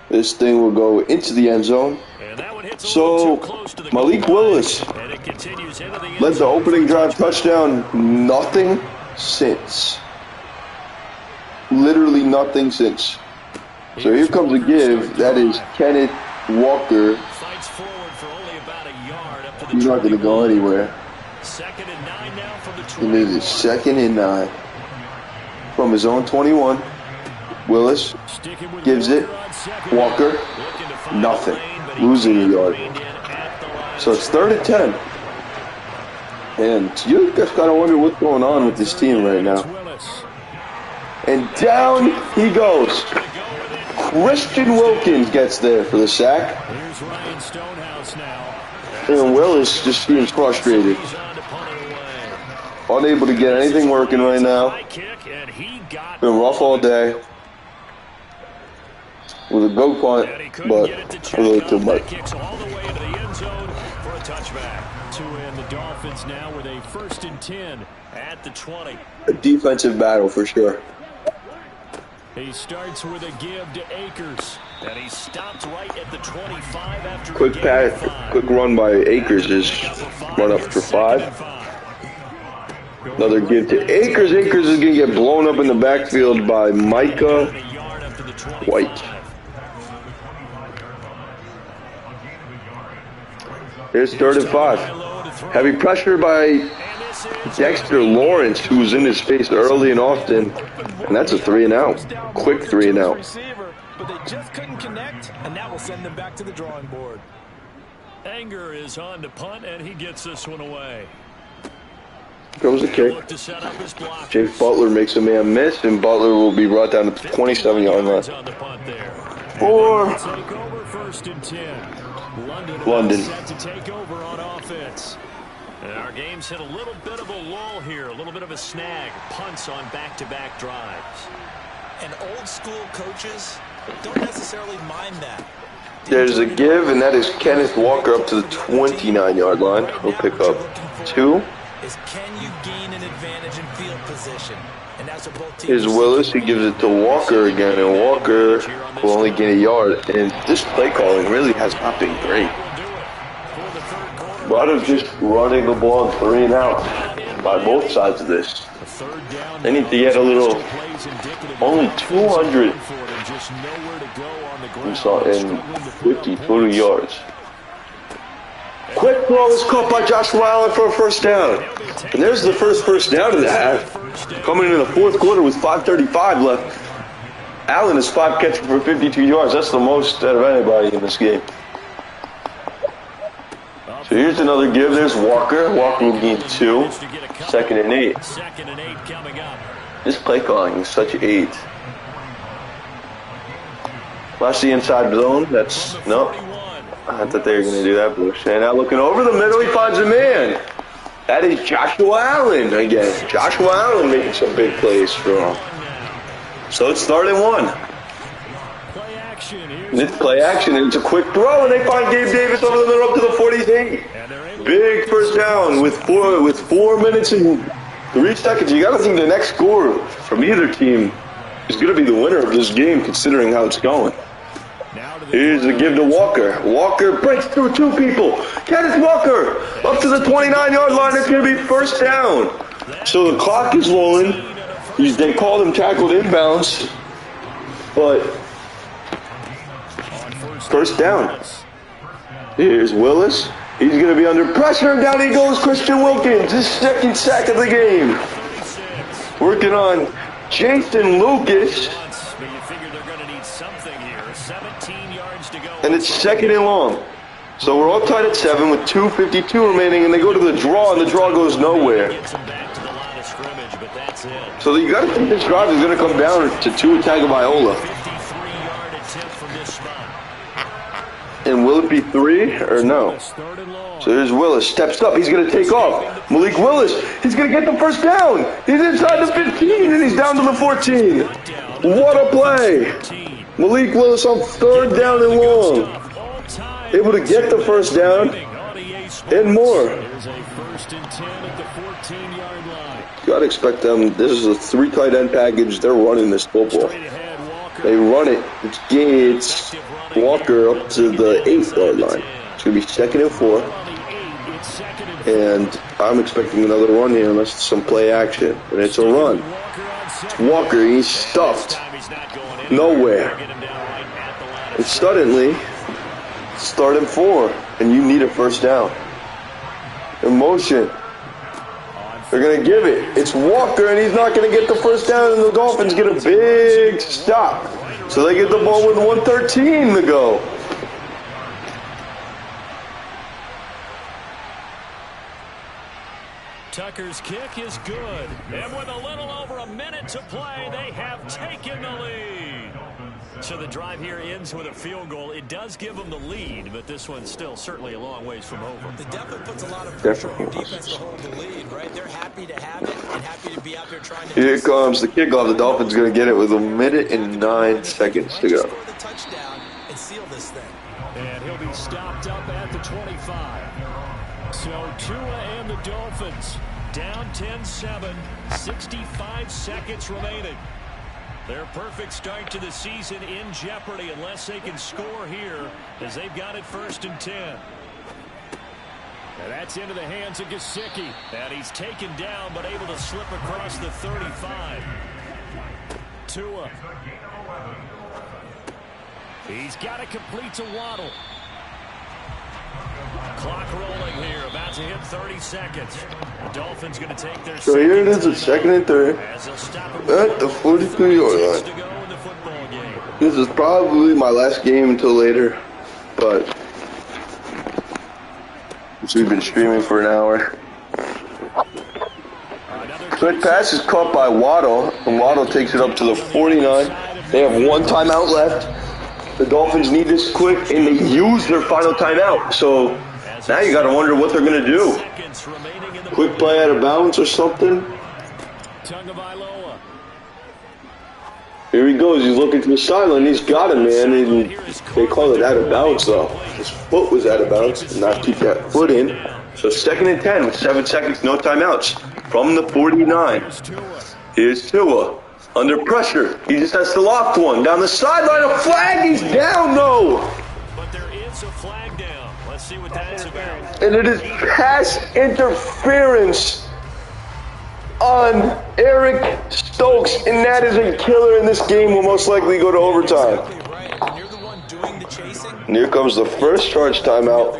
This thing will go into the end zone. So, Malik Willis led the opening drive touchdown. Nothing since. Literally nothing since. So here comes a give. That is Kenneth Walker. He's not going to go anywhere. And it is 2nd and 9. From his own 21. Willis gives it. Walker. Nothing. Losing a yard. So it's 3rd and 10. And you just got to wonder what's going on with this team right now. And down he goes. Christian Wilkins gets there for the sack. And Willis just seems frustrated. Unable to get anything working right now. Been rough all day. With a go punt, but a little too much. To end the Dolphins now with a 1st and 10 at the 20. A defensive battle for sure. He starts with a give to Akers, and he stopped right at the 25 after Quick pass, quick run by Akers is run up for 5. Another give to Akers. Akers is going to get blown up in the backfield by Micah White. Here's 3rd and 5. Heavy pressure by Dexter Lawrence, who was in his face early and often. And that's a 3 and out. Quick 3 and out. But they just couldn't connect, and that will send them back to the drawing board. Anger is on to punt, and he gets this one away. Comes the kick. Jake Butler makes a man miss, and Butler will be brought down to the 27-yard line. For London. Set to take over on offense. And our game's hit a little bit of a lull here, a little bit of a snag. Punts on back-to-back drives. And old school coaches don't necessarily mind that. There's a give, and that is Kenneth Walker up to the 29-yard line. He'll pick up 2. Is can you gain an advantage in field position? And that's what both teams. Here's Willis. He gives it to Walker again, and Walker will only gain a yard. And this play calling really has not been great. A lot of just running the ball 3 and out by both sides of this. They need to get a little, only 250 total yards. Quick throw is caught by Joshua Allen for a 1st down. And there's the first down of the half. Coming in the 4th quarter with 5:35 left. Allen is 5 catches for 52 yards. That's the most out of anybody in this game. So here's another give. There's Walker. Walker will gain 2. 2nd and 8. This play calling is such 8. Watch the inside zone. That's, nope. I thought they were going to do that, Bush. And now looking over the middle, he finds a man. That is Joshua Allen again. Joshua Allen making some big plays for him. So it's 3rd and 1. And it's play action, and it's a quick throw, and they find Gabe Davis over the middle up to the 48. Big 1st down with 4 minutes and 3 seconds. You got to think the next score from either team is going to be the winner of this game, considering how it's going. Here's the give to Walker. Walker breaks through 2 people. Kenneth Walker up to the 29-yard line. It's going to be 1st down. So the clock is rolling. They called him tackled inbounds. But 1st down. Here's Willis. He's going to be under pressure. And down he goes, Christian Wilkins. His 2nd sack of the game. Working on Jason Lucas. And it's 2nd and long. So we're all tied at 7 with 2:52 remaining, and they go to the draw, and the draw goes nowhere. but that's it. So you got to think this drive is going to come down to Tua Tagovailoa. 53-yard attempt from this spot. And will it be 3 or no? So here's Willis. Steps up. He's going to take off. Malik Willis. He's going to get the first down. He's inside the 15 and he's down to the 14. What a play. Malik Willis on 3rd down and long. Able to get the first down and more. There's a 1st and 10 at the 14-yard line. You got to expect them. This is a 3 tight end package. They're running this football. They run it. It's Walker up to the 8-yard line. It's going to be 2nd and 4. And I'm expecting another run here unless it's some play action. And it's a run. It's Walker. He's stuffed. Nowhere. And suddenly, it's 3rd and 4. And you need a first down. In motion. They're going to give it. It's Walker, and he's not going to get the first down, and the Dolphins get a big stop. So they get the ball with 1:13 to go. Tucker's kick is good. And with a little over a minute to play, they have taken the lead. So the drive here ends with a field goal. It does give them the lead, but this one's still certainly a long ways from over. It definitely puts a lot of pressure on the defense to hold the lead, right? They're happy to have it and happy to be out there trying to... Here comes the kickoff. The Dolphins going to get it with 1 minute and 9 seconds to go. Score the touchdown and seal this thing. And he'll be stopped up at the 25. So Tua and the Dolphins down 10-7, 65 seconds remaining. Their perfect start to the season in jeopardy unless they can score here as they've got it 1st and 10. And that's into the hands of Gesicki. And he's taken down but able to slip across the 35. Tua. He's got to complete to Waddle. Clock rolling here, about to hit 30 seconds. The Dolphins going to take their... So here it is, it's 2nd and 3 at the 42-yard line. This is probably my last game until later, but we've been streaming for an hour. Quick pass is caught by Waddle, and Waddle takes it up to the 49. They have 1 timeout left. The Dolphins need this quick, and they use their final timeout. So now you got to wonder what they're going to do. Quick play out of bounds or something. Here he goes. He's looking to the sideline. He's got him, man. And they call it out of bounds, though. His foot was out of bounds. Did not keep that foot in. So 2nd and 10 with 7 seconds, no timeouts. From the 49. Here's Tua. Under pressure. He just has to loft one. Down the sideline. A flag. He's down, though. But there is a flag down. Let's see what that's about. And it is pass interference on Eric Stokes. And that is a killer, and this game will most likely go to overtime. And you're the one doing the chasing. And here comes the first charge timeout.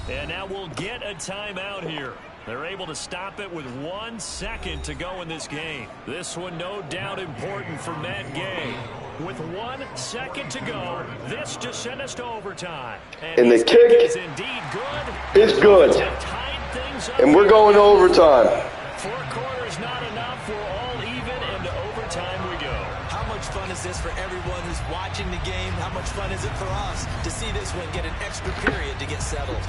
And now we'll get a timeout here. They're able to stop it with 1 second to go in this game. This one no doubt important for Matt Gay. With 1 second to go, this just sent us to overtime. And the kick is indeed good. It's good. And we're going to overtime. 4 quarters not enough. We're all even, and to overtime we go. How much fun is this for everyone who's watching the game? How much fun is it for us to see this one get an extra period to get settled?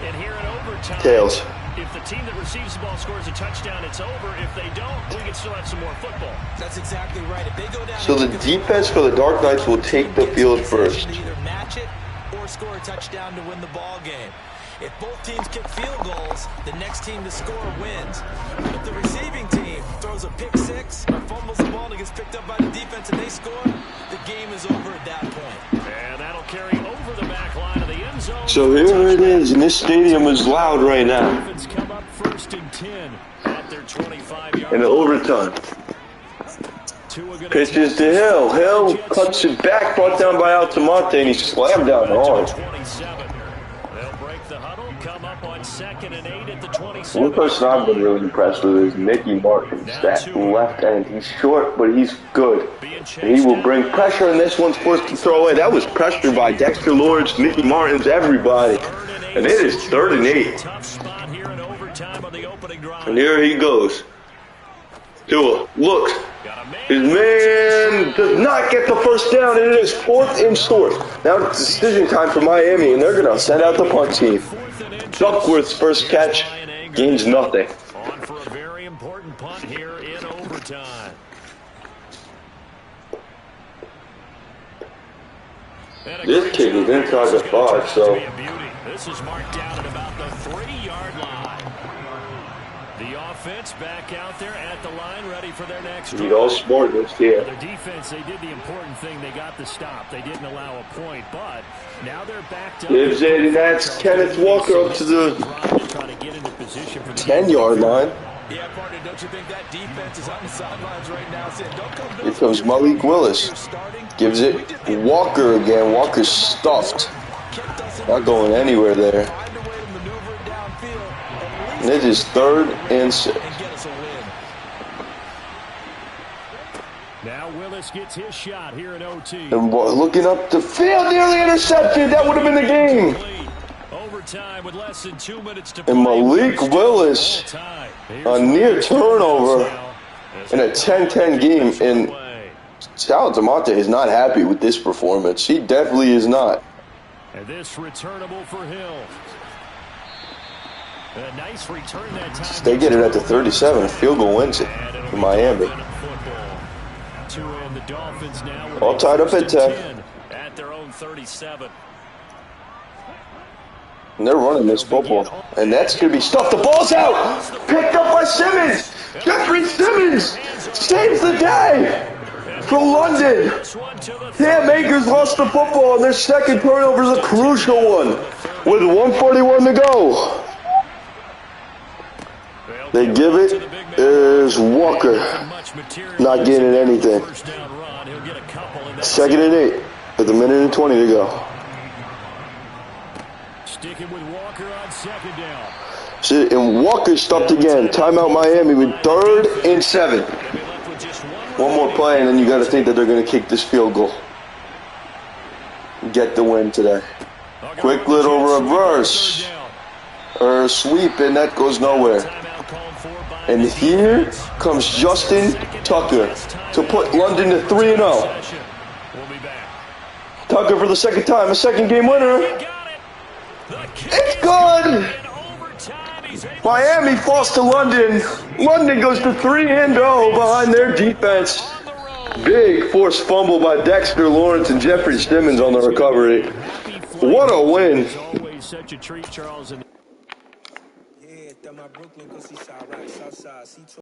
And here in overtime, Tails. If the team that receives the ball scores a touchdown, it's over. If they don't, we can still have some more football. That's exactly right. If they go down, so the defense for the Dark Knights will take the field first. Either match it or score a touchdown to win the ball game. If both teams kick field goals, the next team to score wins. But if the receiving team throws a pick six or fumbles the ball and it gets picked up by the defense and they score, the game is over at that point. And that'll carry over the back line of the end zone. So here it is, and this stadium is loud right now. Come up 1st and 10 at their 25-yard in overtime. Pitches to Hill. Hill cuts it back, brought down by Altamonte, and he slammed down hard. One person I've been really impressed with is Mickey Martin, that left end. He's short, but he's good. And he will bring pressure, and this one's forced to throw away. That was pressure by Dexter Lawrence, Mickey Martins, everybody. And it is 3rd and 8. And here he goes. Tua, look. His man does not get the first down, and it is 4th and short. Now it's decision time for Miami, and they're going to send out the punt team. Duckworth's first catch gains nothing. On for a very important punt here in overtime. This kick is inside the 5, so. This is marked down at about the 3-yard line. The offense back out there at the line, ready for their next Need all smartness here. Their defense, they did the important thing. They got the stop. They didn't allow a point, but now they're backed up. Gives it, and that's Kenneth Walker up to the 10-yard line. Yeah, partner, don't you think that defense is on the sidelines right now saying, don't come Here comes Malik Willis. Gives it Walker again. Walker's stuffed. Not going anywhere there. And it is 3rd and 6. Now Willis gets his shot here in OT. And looking up the field, nearly intercepted. That would have been the game. Overtime with less than 2 minutes to and Malik Willis, a near turnover in a 10-10 game. And Sal Demonte is not happy with this performance. He definitely is not. And this returnable for Hill. A nice return that time. They get it at the 37. A field goal wins it for Miami. The Dolphins now all tied up at 10. At their own 37. And they're running this football. And that's going to be stuffed. The ball's out. Picked up by Simmons. Jeffrey Simmons saves the day for London. Cam Akers lost the football, and their second turnover is a crucial one with 1:41 to go. They give it. There's Walker not getting anything. 2nd and 8 with 1:20 to go. Sticking with Walker on 2nd down. See, and Walker stopped again. Timeout Miami with 3rd and 7. One more play, and then you got to think that they're going to kick this field goal. Get the win today. Quick little reverse. Or sweep, and that goes nowhere. And here comes Justin Tucker to put London to 3-0. Tucker for the second time, a second game winner. It's good. Miami falls to London. London goes to 3-0 behind their defense. Big forced fumble by Dexter Lawrence and Jeffrey Simmons on the recovery. What a win.